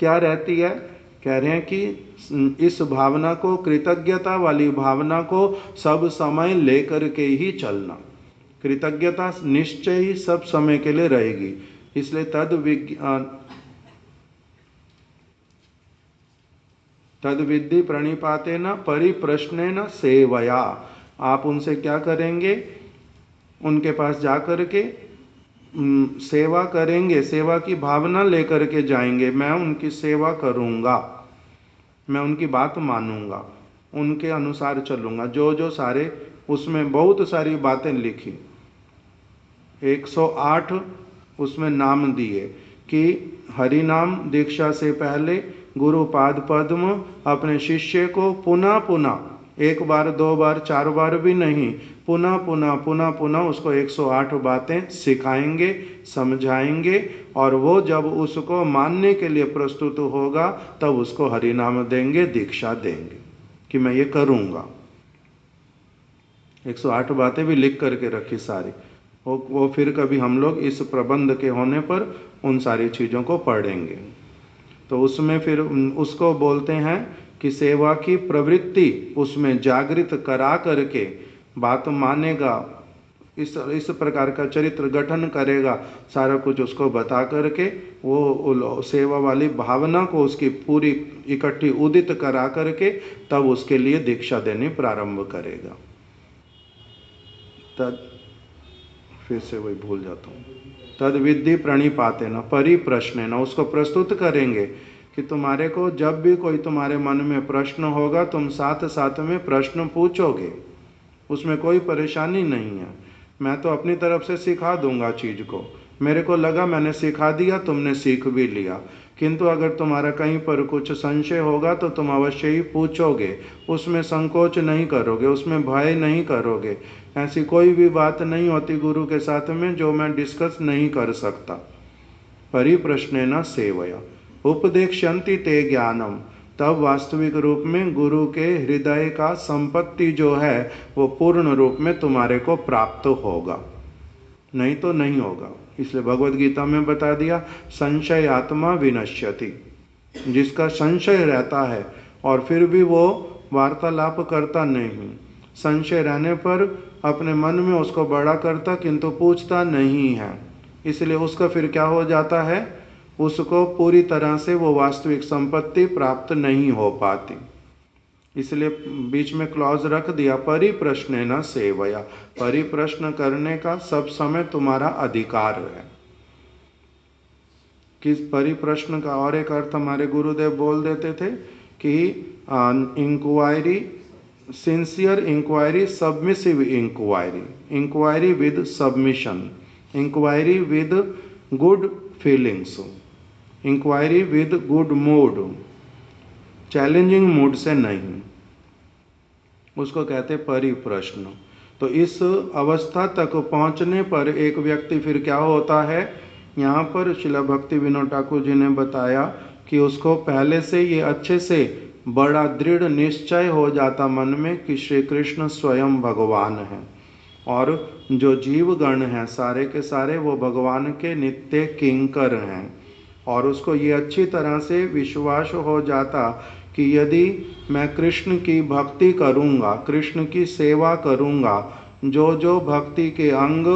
क्या रहती है? कह रहे हैं कि इस भावना को, कृतज्ञता वाली भावना को सब समय लेकर के ही चलना। कृतज्ञता निश्चय ही सब समय के लिए रहेगी। इसलिए तद विद्धि प्रणिपाते न परिप्रश्ने न सेवया। आप उनसे क्या करेंगे? उनके पास जाकर के सेवा करेंगे, सेवा की भावना लेकर के जाएंगे। मैं उनकी सेवा करूंगा, मैं उनकी बात मानूंगा, उनके अनुसार चलूंगा। जो जो सारे उसमें बहुत सारी बातें लिखी, 108 उसमें नाम दिए कि हरि नाम दीक्षा से पहले गुरु पाद पद्म अपने शिष्य को पुनः पुनः, एक बार दो बार चार बार भी नहीं, पुनः पुनः पुनः पुनः उसको 108 बातें सिखाएंगे, समझाएंगे, और वो जब उसको मानने के लिए प्रस्तुत होगा तब उसको हरि नाम देंगे, दीक्षा देंगे कि मैं ये करूँगा। 108 बातें भी लिख करके रखी सारी, वो फिर कभी हम लोग इस प्रबंध के होने पर उन सारी चीज़ों को पढ़ेंगे। तो उसमें फिर उसको बोलते हैं कि सेवा की प्रवृत्ति उसमें जागृत करा करके बात मानेगा, इस प्रकार का चरित्र गठन करेगा, सारा कुछ उसको बता करके वो सेवा वाली भावना को उसकी पूरी इकट्ठी उदित करा करके तब उसके लिए दीक्षा देनी प्रारंभ करेगा। तद फिर से वही भूल जाता हूँ, तद विद्धि प्रणिपाते न परिप्रश्न न, उसको प्रस्तुत करेंगे कि तुम्हारे को जब भी कोई तुम्हारे मन में प्रश्न होगा तुम साथ साथ में प्रश्न पूछोगे, उसमें कोई परेशानी नहीं है। मैं तो अपनी तरफ से सिखा दूंगा चीज़ को, मेरे को लगा मैंने सिखा दिया, तुमने सीख भी लिया, किंतु अगर तुम्हारा कहीं पर कुछ संशय होगा तो तुम अवश्य ही पूछोगे, उसमें संकोच नहीं करोगे, उसमें भय नहीं करोगे। ऐसी कोई भी बात नहीं होती गुरु के साथ में जो मैं डिस्कस नहीं कर सकता। परिप्रश्नेन सेवया उपदेक्ष्यन्ति ते ज्ञानम, तब वास्तविक रूप में गुरु के हृदय का संपत्ति जो है वो पूर्ण रूप में तुम्हारे को प्राप्त होगा, नहीं तो नहीं होगा। इसलिए भगवद गीता में बता दिया, संशय आत्मा विनश्यति, जिसका संशय रहता है और फिर भी वो वार्तालाप करता नहीं, संशय रहने पर अपने मन में उसको बड़ा करता किंतु पूछता नहीं है, इसलिए उसका फिर क्या हो जाता है, उसको पूरी तरह से वो वास्तविक संपत्ति प्राप्त नहीं हो पाती। इसलिए बीच में क्लॉज रख दिया, परिप्रश्नेन सेवया, परिप्रश्न करने का सब समय तुम्हारा अधिकार है। किस परिप्रश्न का और एक अर्थ हमारे गुरुदेव बोल देते थे कि inquiry, sincere inquiry, submissive inquiry, inquiry with submission, inquiry with good feelings, inquiry with good mood, challenging mood से नहीं, उसको कहते परिप्रश्न। तो इस अवस्था तक पहुंचने पर एक व्यक्ति फिर क्या होता है, यहाँ पर शिला भक्ति विनोद ठाकुर जी ने बताया कि उसको पहले से ये अच्छे से बड़ा दृढ़ निश्चय हो जाता मन में कि श्री कृष्ण स्वयं भगवान हैं और जो जीवगण हैं सारे के सारे वो भगवान के नित्य किंकर हैं, और उसको ये अच्छी तरह से विश्वास हो जाता कि यदि मैं कृष्ण की भक्ति करूँगा, कृष्ण की सेवा करूँगा, जो जो भक्ति के अंग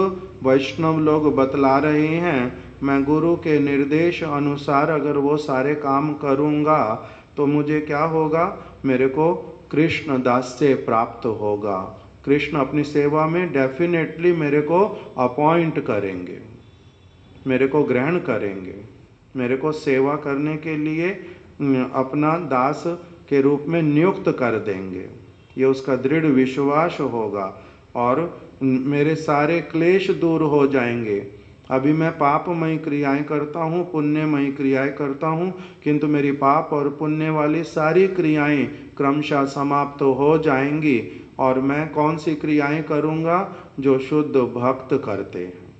वैष्णव लोग बतला रहे हैं, मैं गुरु के निर्देश अनुसार अगर वो सारे काम करूँगा तो मुझे क्या होगा, मेरे को कृष्ण दास्य प्राप्त होगा। कृष्ण अपनी सेवा में डेफिनेटली मेरे को अपॉइंट करेंगे, मेरे को ग्रहण करेंगे, मेरे को सेवा करने के लिए अपना दास के रूप में नियुक्त कर देंगे, ये उसका दृढ़ विश्वास होगा और मेरे सारे क्लेश दूर हो जाएंगे। अभी मैं पापमयी क्रियाएं करता हूँ, पुण्यमयी क्रियाएं करता हूँ, किंतु मेरी पाप और पुण्य वाली सारी क्रियाएं क्रमशः समाप्त हो जाएंगी और मैं कौन सी क्रियाएं करूँगा, जो शुद्ध भक्त करते हैं।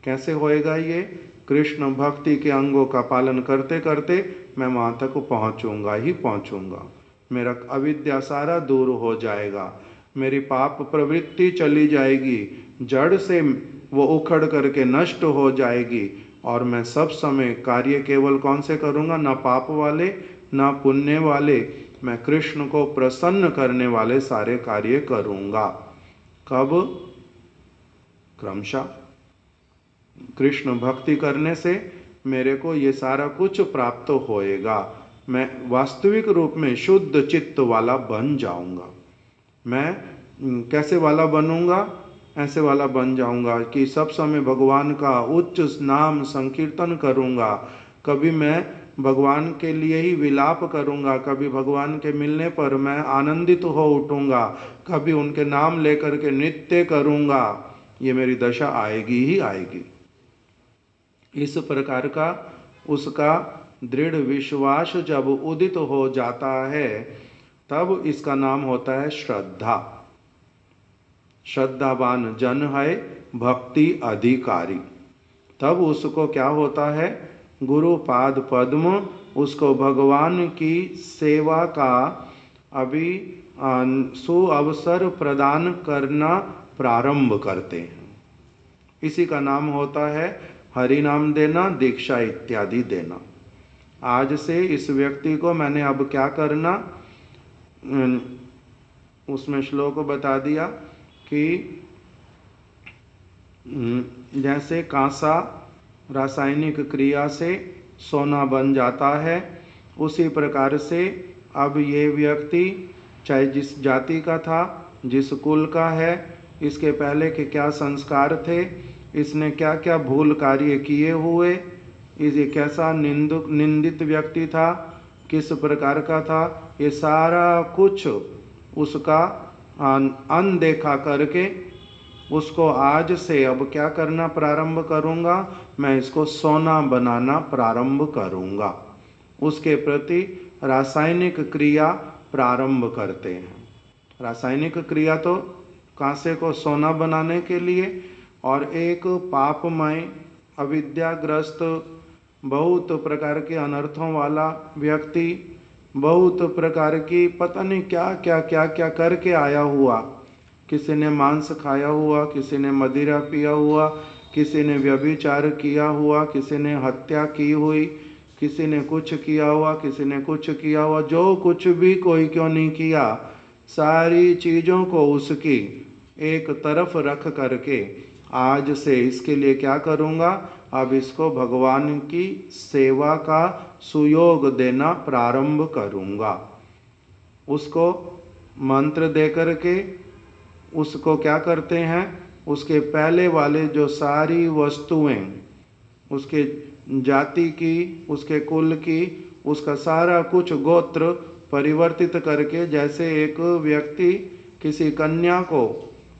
कैसे होएगा ये, कृष्ण भक्ति के अंगों का पालन करते करते मैं वहाँ तक पहुँचूँगा ही पहुँचूँगा, मेरा अविद्या सारा दूर हो जाएगा, मेरी पाप प्रवृत्ति चली जाएगी, जड़ से वो उखड़ करके नष्ट हो जाएगी और मैं सब समय कार्य केवल कौन से करूँगा, ना पाप वाले ना पुण्य वाले, मैं कृष्ण को प्रसन्न करने वाले सारे कार्य करूँगा। कब, क्रमशः कृष्ण भक्ति करने से मेरे को ये सारा कुछ प्राप्त होएगा, मैं वास्तविक रूप में शुद्ध चित्त वाला बन जाऊंगा। मैं कैसे वाला बनूंगा, ऐसे वाला बन जाऊंगा कि सब समय भगवान का उच्च नाम संकीर्तन करूंगा, कभी मैं भगवान के लिए ही विलाप करूंगा, कभी भगवान के मिलने पर मैं आनंदित हो उठूंगा, कभी उनके नाम लेकर के नृत्य करूंगा, ये मेरी दशा आएगी ही आएगी। इस प्रकार का उसका दृढ़ विश्वास जब उदित हो जाता है तब इसका नाम होता है श्रद्धा। श्रद्धावान जन है भक्ति अधिकारी। तब उसको क्या होता है, गुरु पाद पद्म उसको भगवान की सेवा का अभी सुअवसर प्रदान करना प्रारंभ करते हैं। इसी का नाम होता है हरि नाम देना, दीक्षा इत्यादि देना। आज से इस व्यक्ति को मैंने अब क्या करना, उसमें श्लोक बता दिया कि जैसे कांसा रासायनिक क्रिया से सोना बन जाता है, उसी प्रकार से अब ये व्यक्ति चाहे जिस जाति का था, जिस कुल का है, इसके पहले के क्या संस्कार थे, इसने क्या क्या भूल कार्य किए हुए, ये कैसा निंदित व्यक्ति था, किस प्रकार का था, ये सारा कुछ उसका अनदेखा करके उसको आज से अब क्या करना प्रारंभ करूँगा, मैं इसको सोना बनाना प्रारंभ करूँगा। उसके प्रति रासायनिक क्रिया प्रारंभ करते हैं। रासायनिक क्रिया तो कांसे को सोना बनाने के लिए, और एक पापमय अविद्याग्रस्त बहुत प्रकार के अनर्थों वाला व्यक्ति, बहुत प्रकार की पता नहीं क्या क्या क्या क्या करके आया हुआ, किसी ने मांस खाया हुआ, किसी ने मदिरा पिया हुआ, किसी ने व्यभिचार किया हुआ, किसी ने हत्या की हुई, किसी ने कुछ किया हुआ, किसी ने कुछ किया हुआ, जो कुछ भी कोई क्यों नहीं किया, सारी चीज़ों को उसकी एक तरफ रख करके आज से इसके लिए क्या करूँगा, अब इसको भगवान की सेवा का सुयोग देना प्रारंभ करूँगा। उसको मंत्र दे करके उसको क्या करते हैं, उसके पहले वाले जो सारी वस्तुएं उसके जाति की, उसके कुल की, उसका सारा कुछ गोत्र परिवर्तित करके, जैसे एक व्यक्ति किसी कन्या को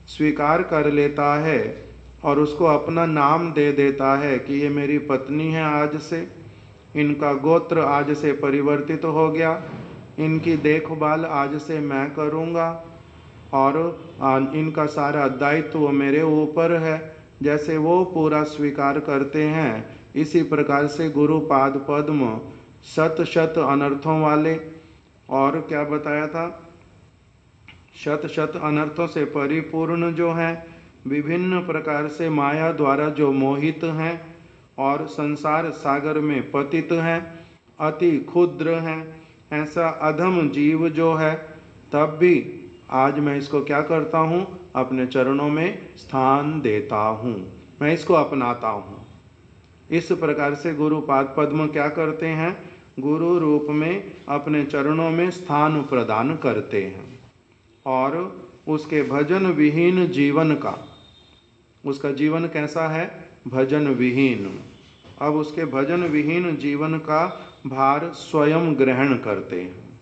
स्वीकार कर लेता है और उसको अपना नाम दे देता है कि ये मेरी पत्नी है, आज से इनका गोत्र आज से परिवर्तित हो गया, इनकी देखभाल आज से मैं करूँगा और इनका सारा दायित्व मेरे ऊपर है, जैसे वो पूरा स्वीकार करते हैं, इसी प्रकार से गुरु पाद पद्म शत शत अनर्थों वाले, और क्या बताया था, शत शत अनर्थों से परिपूर्ण जो हैं, विभिन्न प्रकार से माया द्वारा जो मोहित हैं और संसार सागर में पतित हैं, अति क्षुद्र हैं, ऐसा अधम जीव जो है, तब भी आज मैं इसको क्या करता हूँ, अपने चरणों में स्थान देता हूँ, मैं इसको अपनाता हूँ। इस प्रकार से गुरु पाद पद्म क्या करते हैं, गुरु रूप में अपने चरणों में स्थान प्रदान करते हैं। और उसके भजन विहीन जीवन का, उसका जीवन कैसा है, भजन विहीन। अब उसके भजन विहीन जीवन का भार स्वयं ग्रहण करते हैं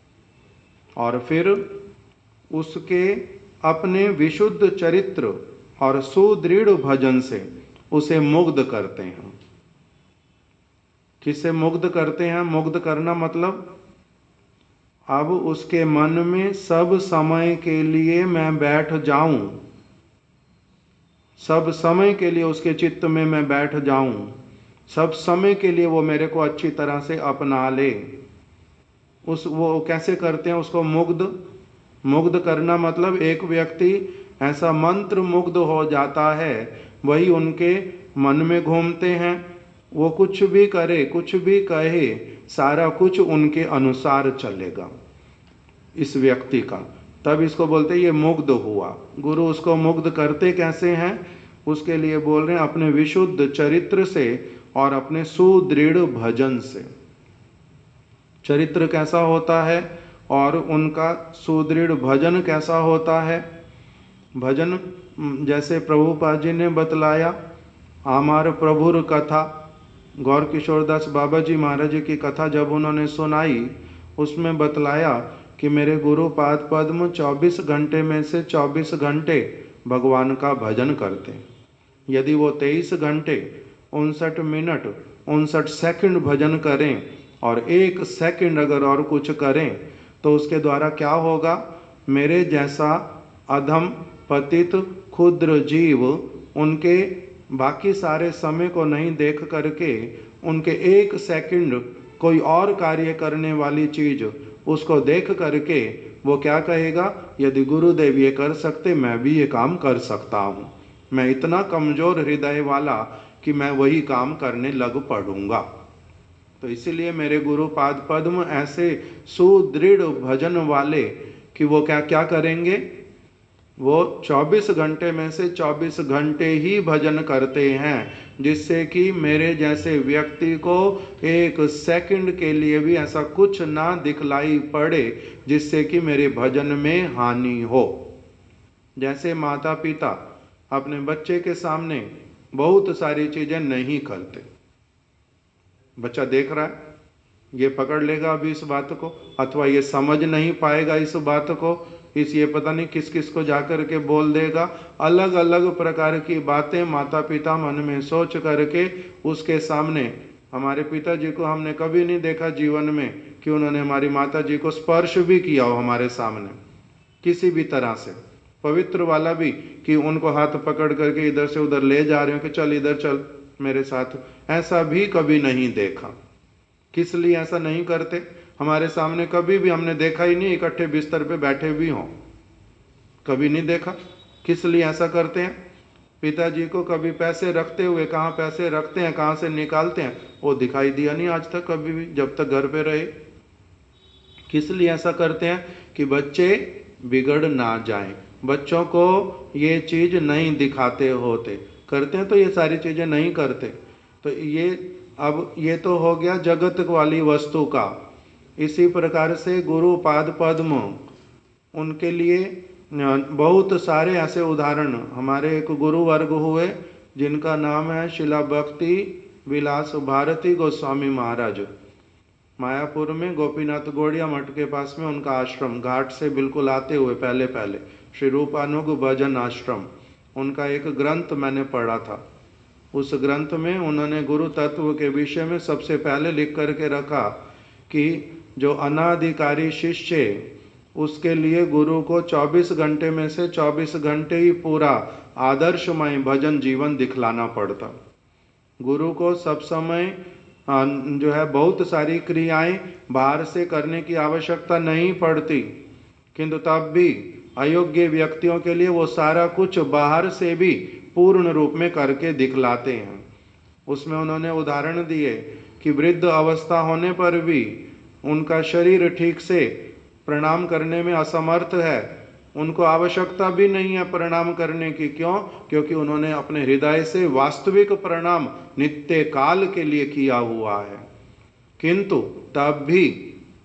और फिर उसके अपने विशुद्ध चरित्र और सुदृढ़ भजन से उसे मुग्ध करते हैं। किससे मुग्ध करते हैं, मुग्ध करना मतलब अब उसके मन में सब समय के लिए मैं बैठ जाऊं, सब समय के लिए उसके चित्त में मैं बैठ जाऊं, सब समय के लिए वो मेरे को अच्छी तरह से अपना ले। वो कैसे करते हैं उसको मुग्ध करना मतलब एक व्यक्ति ऐसा मंत्र मुग्ध हो जाता है, वही उनके मन में घूमते हैं, वो कुछ भी करे कुछ भी कहे, सारा कुछ उनके अनुसार चलेगा इस व्यक्ति का, तब इसको बोलते हैं ये मुग्ध हुआ। गुरु उसको मुग्ध करते कैसे हैं, उसके लिए बोल रहे हैं अपने विशुद्ध चरित्र से और अपने सुदृढ़ भजन से। चरित्र कैसा होता है और उनका सुदृढ़ भजन कैसा होता है। भजन जैसे प्रभुपाद जी ने बतलाया, आमार प्रभुर कथा, गौर किशोर दास बाबा जी महाराज जी की कथा जब उन्होंने सुनाई, उसमें बतलाया कि मेरे गुरु पाद पद्म 24 घंटे में से 24 घंटे भगवान का भजन करते। यदि वो 23 घंटे 59 मिनट 59 सेकंड भजन करें और 1 सेकंड अगर और कुछ करें तो उसके द्वारा क्या होगा, मेरे जैसा अधम पतित क्षुद्र जीव उनके बाकी सारे समय को नहीं देख करके उनके 1 सेकंड कोई और कार्य करने वाली चीज उसको देख करके वो क्या कहेगा, यदि गुरुदेव ये कर सकते मैं भी ये काम कर सकता हूँ, मैं इतना कमजोर हृदय वाला कि मैं वही काम करने लग पड़ूंगा। तो इसीलिए मेरे गुरुपाद पद्म ऐसे सुदृढ़ भजन वाले कि वो क्या क्या करेंगे, वो 24 घंटे में से 24 घंटे ही भजन करते हैं, जिससे कि मेरे जैसे व्यक्ति को 1 सेकंड के लिए भी ऐसा कुछ ना दिखलाई पड़े जिससे कि मेरे भजन में हानि हो। जैसे माता पिता अपने बच्चे के सामने बहुत सारी चीजें नहीं करते, बच्चा देख रहा है, ये पकड़ लेगा अभी इस बात को, अथवा ये समझ नहीं पाएगा इस बात को, ये पता नहीं किस किस को जाकर के बोल देगा। अलग अलग प्रकार की बातें माता पिता मन में सोच करके उसके सामने, हमारे पिताजी को हमने कभी नहीं देखा जीवन में कि उन्होंने हमारी माता जी को स्पर्श भी किया हो हमारे सामने किसी भी तरह से, पवित्र वाला भी कि उनको हाथ पकड़ करके इधर से उधर ले जा रहे हो कि चल इधर चल मेरे साथ, ऐसा भी कभी नहीं देखा। किस लिए ऐसा नहीं करते, हमारे सामने कभी भी हमने देखा ही नहीं इकट्ठे बिस्तर पे बैठे भी हों, कभी नहीं देखा। किस लिए ऐसा करते हैं, पिताजी को कभी पैसे रखते हुए, कहाँ पैसे रखते हैं कहाँ से निकालते हैं वो दिखाई दिया नहीं आज तक कभी भी, जब तक घर पे रहे। किस लिए ऐसा करते हैं कि बच्चे बिगड़ ना जाएं, बच्चों को ये चीज नहीं दिखाते होते, करते हैं तो ये सारी चीजें नहीं करते। तो ये अब ये तो हो गया जगत वाली वस्तु का। इसी प्रकार से गुरु पाद पद्म उनके लिए बहुत सारे ऐसे उदाहरण, हमारे एक गुरु वर्ग हुए जिनका नाम है शिला भक्ति विलास भारती गोस्वामी महाराज, मायापुर में गोपीनाथ गौड़िया मठ के पास में उनका आश्रम, घाट से बिल्कुल आते हुए पहले पहले श्री रूपानुग भजन आश्रम, उनका एक ग्रंथ मैंने पढ़ा था। उस ग्रंथ में उन्होंने गुरु तत्व के विषय में सबसे पहले लिख करके रखा कि जो अनाधिकारी शिष्य उसके लिए गुरु को 24 घंटे में से 24 घंटे ही पूरा आदर्शमय भजन जीवन दिखलाना पड़ता। गुरु को सब समय जो है बहुत सारी क्रियाएं बाहर से करने की आवश्यकता नहीं पड़ती, किंतु तब भी अयोग्य व्यक्तियों के लिए वो सारा कुछ बाहर से भी पूर्ण रूप में करके दिखलाते हैं। उसमें उन्होंने उदाहरण दिए कि वृद्ध अवस्था होने पर भी उनका शरीर ठीक से प्रणाम करने में असमर्थ है, उनको आवश्यकता भी नहीं है प्रणाम करने की। क्यों? क्योंकि उन्होंने अपने हृदय से वास्तविक प्रणाम नित्य काल के लिए किया हुआ है, किंतु तब भी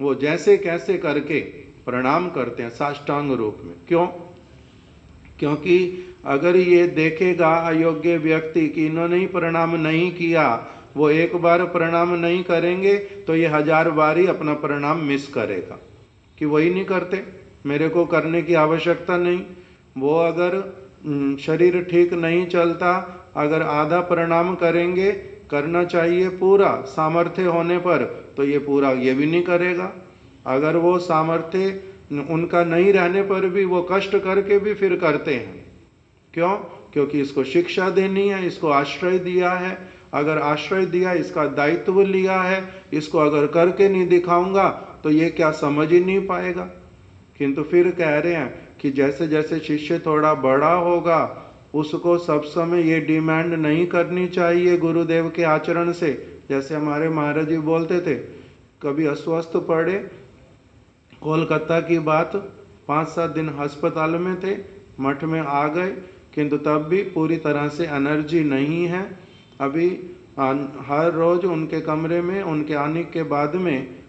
वो जैसे कैसे करके प्रणाम करते हैं साष्टांग रूप में। क्यों? क्योंकि अगर ये देखेगा अयोग्य व्यक्ति कि इन्होंने ही प्रणाम नहीं किया, वो एक बार प्रणाम नहीं करेंगे तो ये 1000 बार ही अपना प्रणाम मिस करेगा कि वही नहीं करते, मेरे को करने की आवश्यकता नहीं। वो अगर शरीर ठीक नहीं चलता, अगर आधा प्रणाम करेंगे, करना चाहिए पूरा सामर्थ्य होने पर, तो ये पूरा ये भी नहीं करेगा। अगर वो सामर्थ्य उनका नहीं रहने पर भी वो कष्ट करके भी फिर करते हैं। क्यों? क्योंकि इसको शिक्षा देनी है, इसको आश्रय दिया है, अगर आश्रय दिया, इसका दायित्व लिया है, इसको अगर करके नहीं दिखाऊंगा तो ये क्या समझ ही नहीं पाएगा। किंतु फिर कह रहे हैं कि जैसे जैसे शिष्य थोड़ा बड़ा होगा उसको सब समय ये डिमांड नहीं करनी चाहिए गुरुदेव के आचरण से। जैसे हमारे महाराज जी बोलते थे, कभी अस्वस्थ पड़े, कोलकाता की बात, 5-7 दिन अस्पताल में थे, मठ में आ गए, किंतु तब भी पूरी तरह से एनर्जी नहीं है। अभी हर रोज उनके कमरे में उनके आने के बाद में,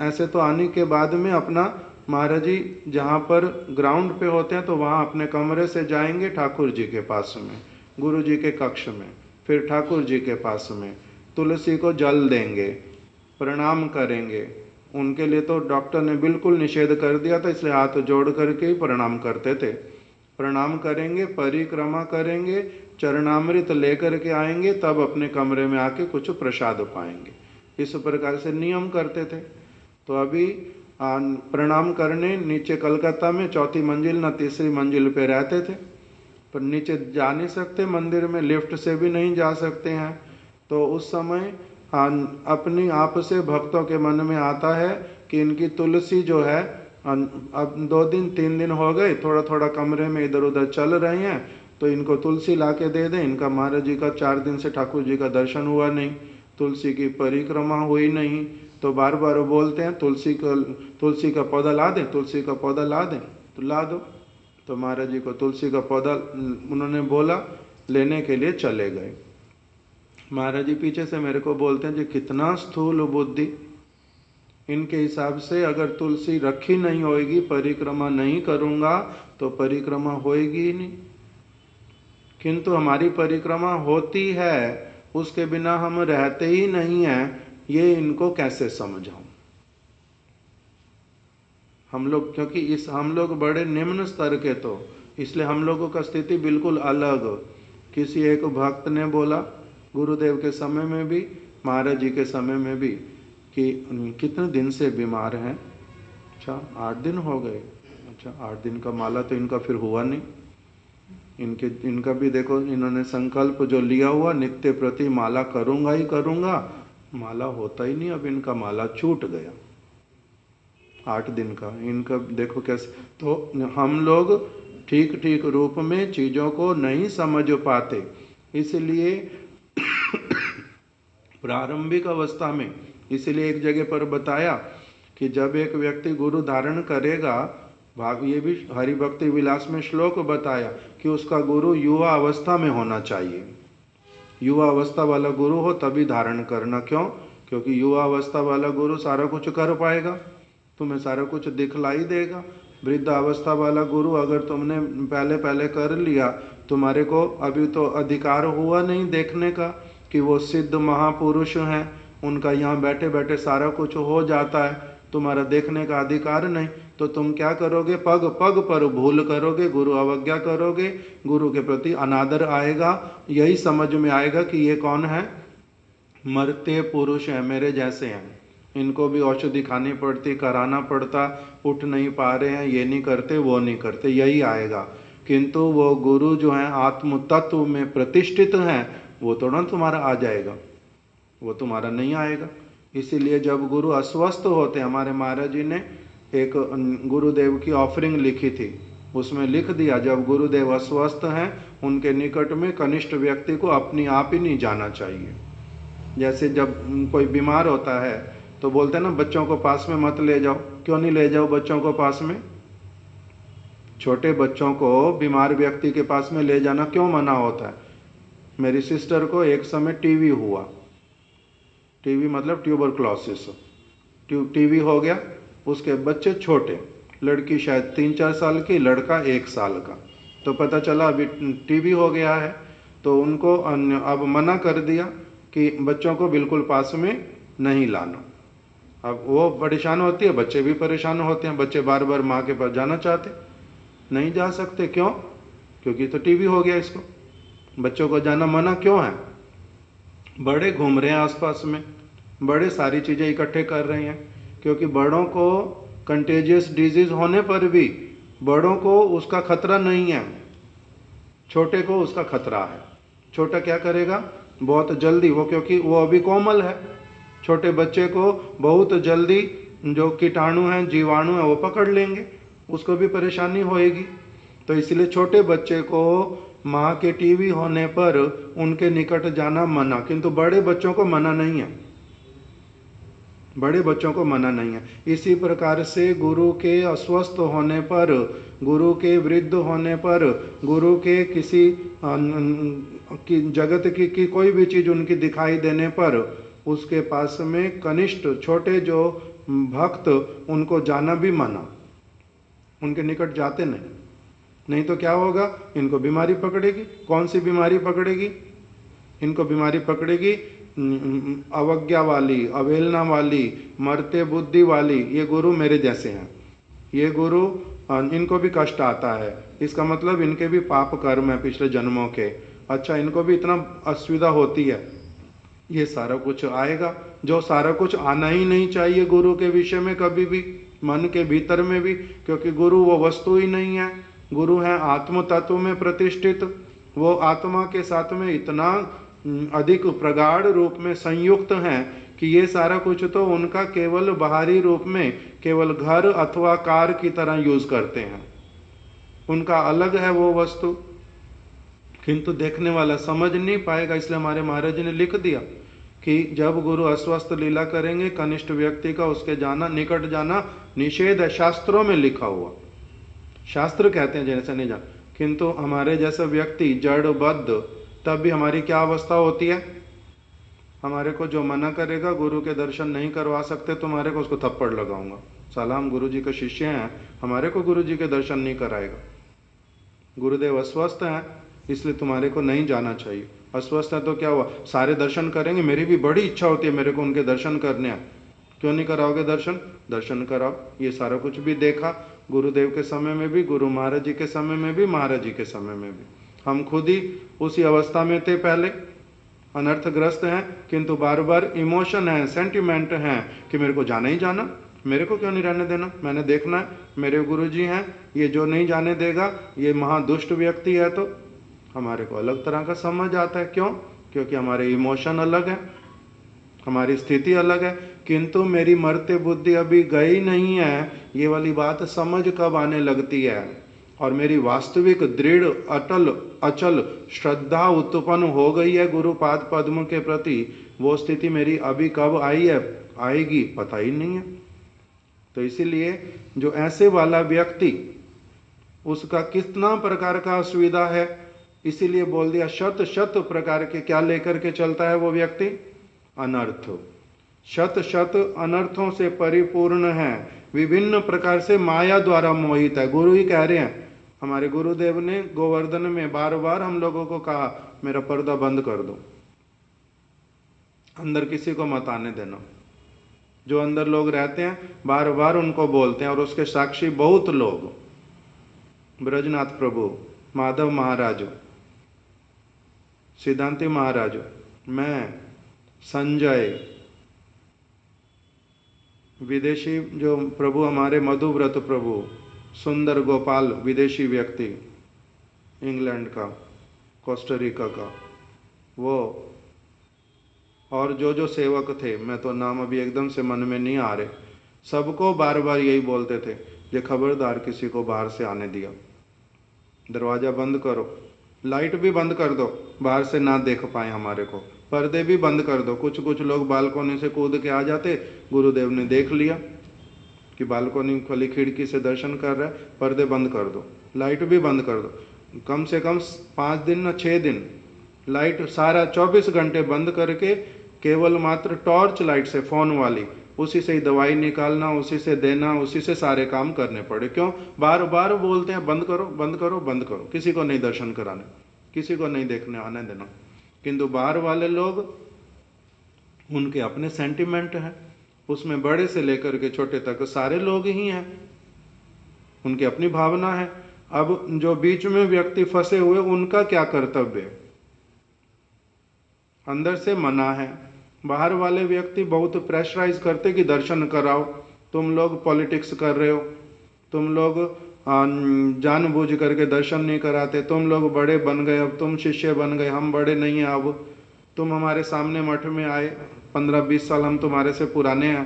ऐसे तो आने के बाद में अपना महाराज जी जहाँ पर ग्राउंड पे होते हैं तो वहाँ अपने कमरे से जाएंगे ठाकुर जी के पास में, गुरु जी के कक्ष में, फिर ठाकुर जी के पास में तुलसी को जल देंगे, प्रणाम करेंगे। उनके लिए तो डॉक्टर ने बिल्कुल निषेध कर दिया था, इसलिए हाथ जोड़ करके ही प्रणाम करते थे। प्रणाम करेंगे, परिक्रमा करेंगे, चरणामृत लेकर के आएंगे, तब अपने कमरे में आके कुछ प्रसाद पाएंगे। इस प्रकार से नियम करते थे। तो अभी प्रणाम करने नीचे कलकत्ता में चौथी मंजिल न तीसरी मंजिल पे रहते थे, पर नीचे जा नहीं सकते, मंदिर में लिफ्ट से भी नहीं जा सकते हैं। तो उस समय अपनी आप से भक्तों के मन में आता है कि इनकी तुलसी जो है, अब 2 दिन 3 दिन हो गए, थोड़ा थोड़ा कमरे में इधर उधर चल रहे हैं, तो इनको तुलसी ला के दे दें। इनका महाराज जी का 4 दिन से ठाकुर जी का दर्शन हुआ नहीं, तुलसी की परिक्रमा हुई नहीं, तो बार बार बोलते हैं तुलसी का पौधा ला दें, तुलसी का पौधा ला दें, तो ला दो। तो महाराज जी को तुलसी का पौधा उन्होंने बोला, लेने के लिए चले गए। महाराज जी पीछे से मेरे को बोलते हैं जी कितना स्थूल बुद्धि, इनके हिसाब से अगर तुलसी रखी नहीं होगी, परिक्रमा नहीं करूँगा तो परिक्रमा होएगी ही नहीं। किंतु हमारी परिक्रमा होती है, उसके बिना हम रहते ही नहीं हैं, ये इनको कैसे समझाऊं। हम लोग, क्योंकि हम लोग बड़े निम्न स्तर के, तो इसलिए हम लोगों का स्थिति बिल्कुल अलग। किसी एक भक्त ने बोला गुरुदेव के समय में भी, महाराज जी के समय में भी, कि कितने दिन से बीमार हैं। अच्छा 8 दिन हो गए। अच्छा 8 दिन का माला तो इनका फिर हुआ नहीं। इनका भी देखो, इन्होंने संकल्प जो लिया हुआ नित्य प्रति माला करूँगा ही करूँगा, माला होता ही नहीं। अब इनका माला छूट गया 8 दिन का। इनका देखो कैसे। तो हम लोग ठीक ठीक रूप में चीज़ों को नहीं समझ पाते, इसलिए प्रारंभिक अवस्था में, इसलिए एक जगह पर बताया कि जब एक व्यक्ति गुरु धारण करेगा, ये भी हरि भक्ति विलास में श्लोक बताया कि उसका गुरु युवा अवस्था में होना चाहिए। युवा अवस्था वाला गुरु हो तभी धारण करना। क्यों? क्योंकि युवा अवस्था वाला गुरु सारा कुछ कर पाएगा, तुम्हें सारा कुछ दिखलाई देगा। वृद्ध अवस्था वाला गुरु अगर तुमने पहले पहले कर लिया, तुम्हारे को अभी तो अधिकार हुआ नहीं देखने का कि वो सिद्ध महापुरुष हैं, उनका यहाँ बैठे बैठे सारा कुछ हो जाता है, तुम्हारा देखने का अधिकार नहीं, तो तुम क्या करोगे? पग पग पर भूल करोगे, गुरु अवज्ञा करोगे, गुरु के प्रति अनादर आएगा। यही समझ में आएगा कि ये कौन है? मरते पुरुष हैं, मेरे जैसे हैं, इनको भी औषधि खानी पड़ती, कराना पड़ता, उठ नहीं पा रहे हैं, ये नहीं करते वो नहीं करते, यही आएगा। किंतु वो गुरु जो है आत्म तत्व में प्रतिष्ठित हैं, वो तो ना तुम्हारा आ जाएगा, वो तुम्हारा नहीं आएगा। इसीलिए जब गुरु अस्वस्थ होते, हमारे महाराज जी ने एक गुरुदेव की ऑफरिंग लिखी थी, उसमें लिख दिया जब गुरुदेव अस्वस्थ हैं, उनके निकट में कनिष्ठ व्यक्ति को अपनी आप ही नहीं जाना चाहिए। जैसे जब कोई बीमार होता है तो बोलते हैं ना, बच्चों को पास में मत ले जाओ। क्यों नहीं ले जाओ बच्चों को पास में? छोटे बच्चों को बीमार व्यक्ति के पास में ले जाना क्यों मना होता है? मेरी सिस्टर को एक समय टीवी हुआ, टीवी मतलब ट्यूबरक्लोसिस, टीवी हो गया। उसके बच्चे छोटे, लड़की शायद 3-4 साल की, लड़का 1 साल का। तो पता चला अभी टीवी हो गया है, तो उनको अब मना कर दिया कि बच्चों को बिल्कुल पास में नहीं लाना। अब वो परेशान होती है, बच्चे भी परेशान होते हैं, बच्चे बार बार माँ के पास जाना चाहते, नहीं जा सकते। क्यों? क्योंकि तो टीवी हो गया इसको, बच्चों को जाना मना क्यों है? बड़े घूम रहे हैं आसपास में, बड़े सारी चीज़ें इकट्ठे कर रहे हैं, क्योंकि बड़ों को कंटेजियस डिजीज होने पर भी बड़ों को उसका खतरा नहीं है, छोटे को उसका खतरा है। छोटा क्या करेगा? बहुत जल्दी वो, क्योंकि वो अभी कोमल है, छोटे बच्चे को बहुत जल्दी जो कीटाणु हैं, जीवाणु हैं, वो पकड़ लेंगे, उसको भी परेशानी होएगी। तो इसलिए छोटे बच्चे को माँ के टीवी होने पर उनके निकट जाना मना, किंतु बड़े बच्चों को मना नहीं है, बड़े बच्चों को मना नहीं है। इसी प्रकार से गुरु के अस्वस्थ होने पर, गुरु के वृद्ध होने पर, गुरु के किसी की जगत की कोई भी चीज़ उनकी दिखाई देने पर, उसके पास में कनिष्ठ छोटे जो भक्त, उनको जाना भी मना, उनके निकट जाते नहीं तो क्या होगा? इनको बीमारी पकड़ेगी। कौन सी बीमारी पकड़ेगी? इनको बीमारी पकड़ेगी अवज्ञा वाली, अवहेलना वाली, मरते बुद्धि वाली। ये गुरु मेरे जैसे हैं, ये गुरु, इनको भी कष्ट आता है, इसका मतलब इनके भी पाप कर्म है पिछले जन्मों के। अच्छा, इनको भी इतना असुविधा होती है, ये सारा कुछ आएगा। जो सारा कुछ आना ही नहीं चाहिए गुरु के विषय में कभी भी, मन के भीतर में भी, क्योंकि गुरु वो वस्तु ही नहीं है। गुरु है आत्म तत्व में प्रतिष्ठित, वो आत्मा के साथ में इतना अधिक प्रगाढ़ रूप में संयुक्त हैं कि ये सारा कुछ तो उनका केवल बाहरी रूप में केवल घर अथवा कार की तरह यूज करते हैं, उनका अलग है वो वस्तु, किंतु देखने वाला समझ नहीं पाएगा। इसलिए हमारे महाराज जी ने लिख दिया कि जब गुरु अस्वस्थ लीला करेंगे कनिष्ठ व्यक्ति का उसके जाना, निकट जाना निषेध है, शास्त्रों में लिखा हुआ। शास्त्र कहते हैं जैसे नहीं जान, किंतु हमारे जैसा व्यक्ति जड़बद्ध, तब भी हमारी क्या अवस्था होती है? हमारे को जो मना करेगा गुरु के दर्शन नहीं करवा सकते तुम्हारे को, उसको थप्पड़ लगाऊंगा, साला हम गुरु जी के शिष्य हैं, हमारे को गुरु जी के दर्शन नहीं कराएगा। गुरुदेव अस्वस्थ हैं इसलिए तुम्हारे को नहीं जाना चाहिए। अस्वस्थ है तो क्या हुआ, सारे दर्शन करेंगे, मेरी भी बड़ी इच्छा होती है मेरे को उनके दर्शन करने हैं, क्यों नहीं कराओगे दर्शन? दर्शन कराओ। ये सारा कुछ भी देखा गुरुदेव के समय में भी, गुरु महाराज जी के समय में भी, महाराज जी के समय में भी। हम खुद ही उसी अवस्था में थे, पहले अनर्थग्रस्त हैं, किंतु बार बार इमोशन है, सेंटिमेंट है कि मेरे को जाना ही जाना, मेरे को क्यों नहीं रहने देना, मैंने देखना है, मेरे गुरु जी हैं, ये जो नहीं जाने देगा ये महादुष्ट व्यक्ति है। तो हमारे को अलग तरह का समझ आता है। क्यों? क्योंकि हमारे इमोशन अलग है, हमारी स्थिति अलग है। किंतु मेरी मरते बुद्धि अभी गई नहीं है, ये वाली बात समझ कब आने लगती है, और मेरी वास्तविक दृढ़ अटल अचल श्रद्धा उत्पन्न हो गई है गुरुपाद पद्म के प्रति, वो स्थिति मेरी अभी कब आई है, आएगी पता ही नहीं है। तो इसीलिए जो ऐसे वाला व्यक्ति, उसका कितना प्रकार का असुविधा है, इसीलिए बोल दिया शत शत प्रकार के क्या लेकर के चलता है वो व्यक्ति? अनर्थ। शत शत अनर्थों से परिपूर्ण है, विभिन्न प्रकार से माया द्वारा मोहित है। गुरु ही कह रहे हैं, हमारे गुरुदेव ने गोवर्धन में बार बार हम लोगों को कहा मेरा पर्दा बंद कर दो, अंदर किसी को मत आने देना। जो अंदर लोग रहते हैं बार बार उनको बोलते हैं, और उसके साक्षी बहुत लोग, ब्रजनाथ प्रभु, माधव महाराज, सिद्धांति महाराज, मैं, संजय, विदेशी जो प्रभु हमारे मधुव्रत प्रभु, सुंदर गोपाल विदेशी व्यक्ति इंग्लैंड का, कोस्टारिका का, वो और जो जो सेवक थे, मैं तो नाम अभी एकदम से मन में नहीं आ रहे, सबको बार बार यही बोलते थे ये खबरदार किसी को बाहर से आने दिया, दरवाजा बंद करो, लाइट भी बंद कर दो, बाहर से ना देख पाए हमारे को, पर्दे भी बंद कर दो। कुछ कुछ लोग बालकोनी से कूद के आ जाते, गुरुदेव ने देख लिया कि बालकोनी खुली खिड़की से दर्शन कर रहा है, पर्दे बंद कर दो, लाइट भी बंद कर दो। कम से कम 5 दिन ना 6 दिन लाइट सारा 24 घंटे बंद करके केवल मात्र टॉर्च लाइट से, फोन वाली, उसी से ही दवाई निकालना, उसी से देना, उसी से सारे काम करने पड़े। क्यों? बार बार बोलते हैं बंद करो बंद करो बंद करो, किसी को नहीं दर्शन कराने, किसी को नहीं देखने आने देना। किंतु बाहर वाले लोग, उनके अपने सेंटिमेंट हैं, उसमें बड़े से लेकर के छोटे तक सारे लोग ही हैं, उनकी अपनी भावना है। अब जो बीच में व्यक्ति फंसे हुए, उनका क्या कर्तव्य है? अंदर से मना है, बाहर वाले व्यक्ति बहुत प्रेशराइज करते कि दर्शन कराओ, तुम लोग पॉलिटिक्स कर रहे हो, तुम लोग जानबूझ करके दर्शन नहीं कराते, तुम लोग बड़े बन गए, अब तुम शिष्य बन गए, हम बड़े नहीं हैं, अब तुम हमारे सामने मठ में आए, 15-20 साल हम तुम्हारे से पुराने हैं,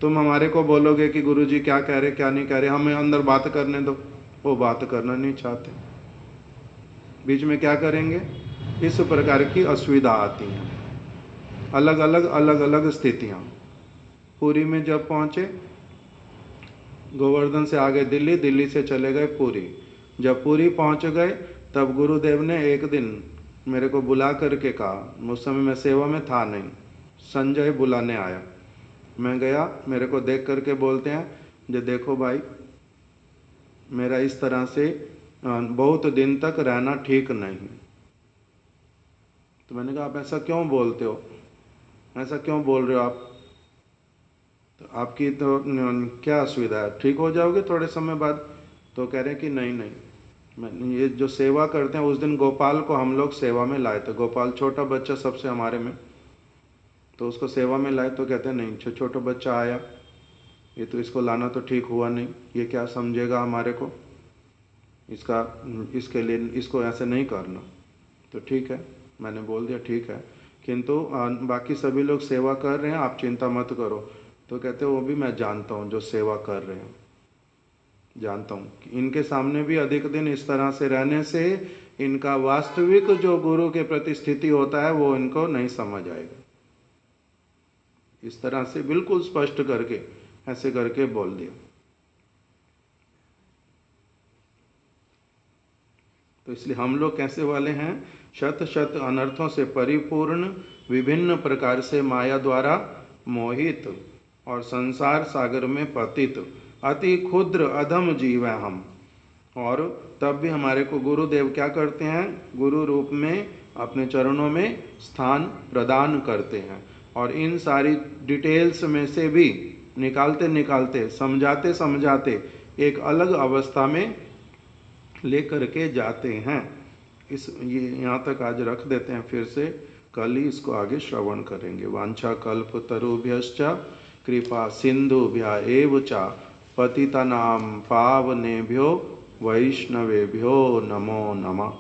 तुम हमारे को बोलोगे कि गुरुजी क्या कह रहे क्या नहीं कह रहे, हमें अंदर बात करने दो। वो बात करना नहीं चाहते, बीच में क्या करेंगे? इस प्रकार की असुविधा आती हैं, अलग अलग स्थितियां। पुरी में जब पहुंचे, गोवर्धन से आगे दिल्ली, दिल्ली से चले गए पुरी। जब पुरी पहुंच गए तब गुरुदेव ने एक दिन मेरे को बुला करके कहा, उस समय मैं सेवा में था नहीं, संजय बुलाने आया, मैं गया, मेरे को देख करके बोलते हैं जो देखो भाई, मेरा इस तरह से बहुत दिन तक रहना ठीक नहीं। तो मैंने कहा आप ऐसा क्यों बोलते हो, ऐसा क्यों बोल रहे हो आप? तो आपकी तो क्या असुविधा है, ठीक हो जाओगे थोड़े समय बाद? तो कह रहे हैं कि नहीं नहीं, मैं ये जो सेवा करते हैं, उस दिन गोपाल को हम लोग सेवा में लाए थे, गोपाल छोटा बच्चा सबसे हमारे में, तो उसको सेवा में लाए तो कहते हैं नहीं, छोटा बच्चा आया, ये तो इसको लाना तो ठीक हुआ नहीं, ये क्या समझेगा हमारे को, इसके लिए इसको ऐसे नहीं करना। तो ठीक है, मैंने बोल दिया ठीक है, किंतु बाकी सभी लोग सेवा कर रहे हैं, आप चिंता मत करो। तो कहते वो भी मैं जानता हूँ जो सेवा कर रहे हैं, जानता हूँ कि इनके सामने भी अधिक दिन इस तरह से रहने से इनका वास्तविक जो गुरु के प्रति स्थिति होता है वो इनको नहीं समझ आएगा। इस तरह से बिल्कुल स्पष्ट करके ऐसे करके बोल दिया। तो इसलिए हम लोग कैसे वाले हैं, शत शत अनर्थों से परिपूर्ण, विभिन्न प्रकार से माया द्वारा मोहित और संसार सागर में पतित अति क्षुद्र अधम जीव है हम। और तब भी हमारे को गुरुदेव क्या करते हैं, गुरु रूप में अपने चरणों में स्थान प्रदान करते हैं, और इन सारी डिटेल्स में से भी निकालते निकालते समझाते समझाते एक अलग अवस्था में लेकर के जाते हैं। ये यहाँ तक आज रख देते हैं, फिर से कल ही इसको आगे श्रवण करेंगे। वांछा कल्प तरुभ्यश्च कृपा सिंधुभ्य एव च पतितानां पावनेभ्यो वैष्णवेभ्यो नमो नमः।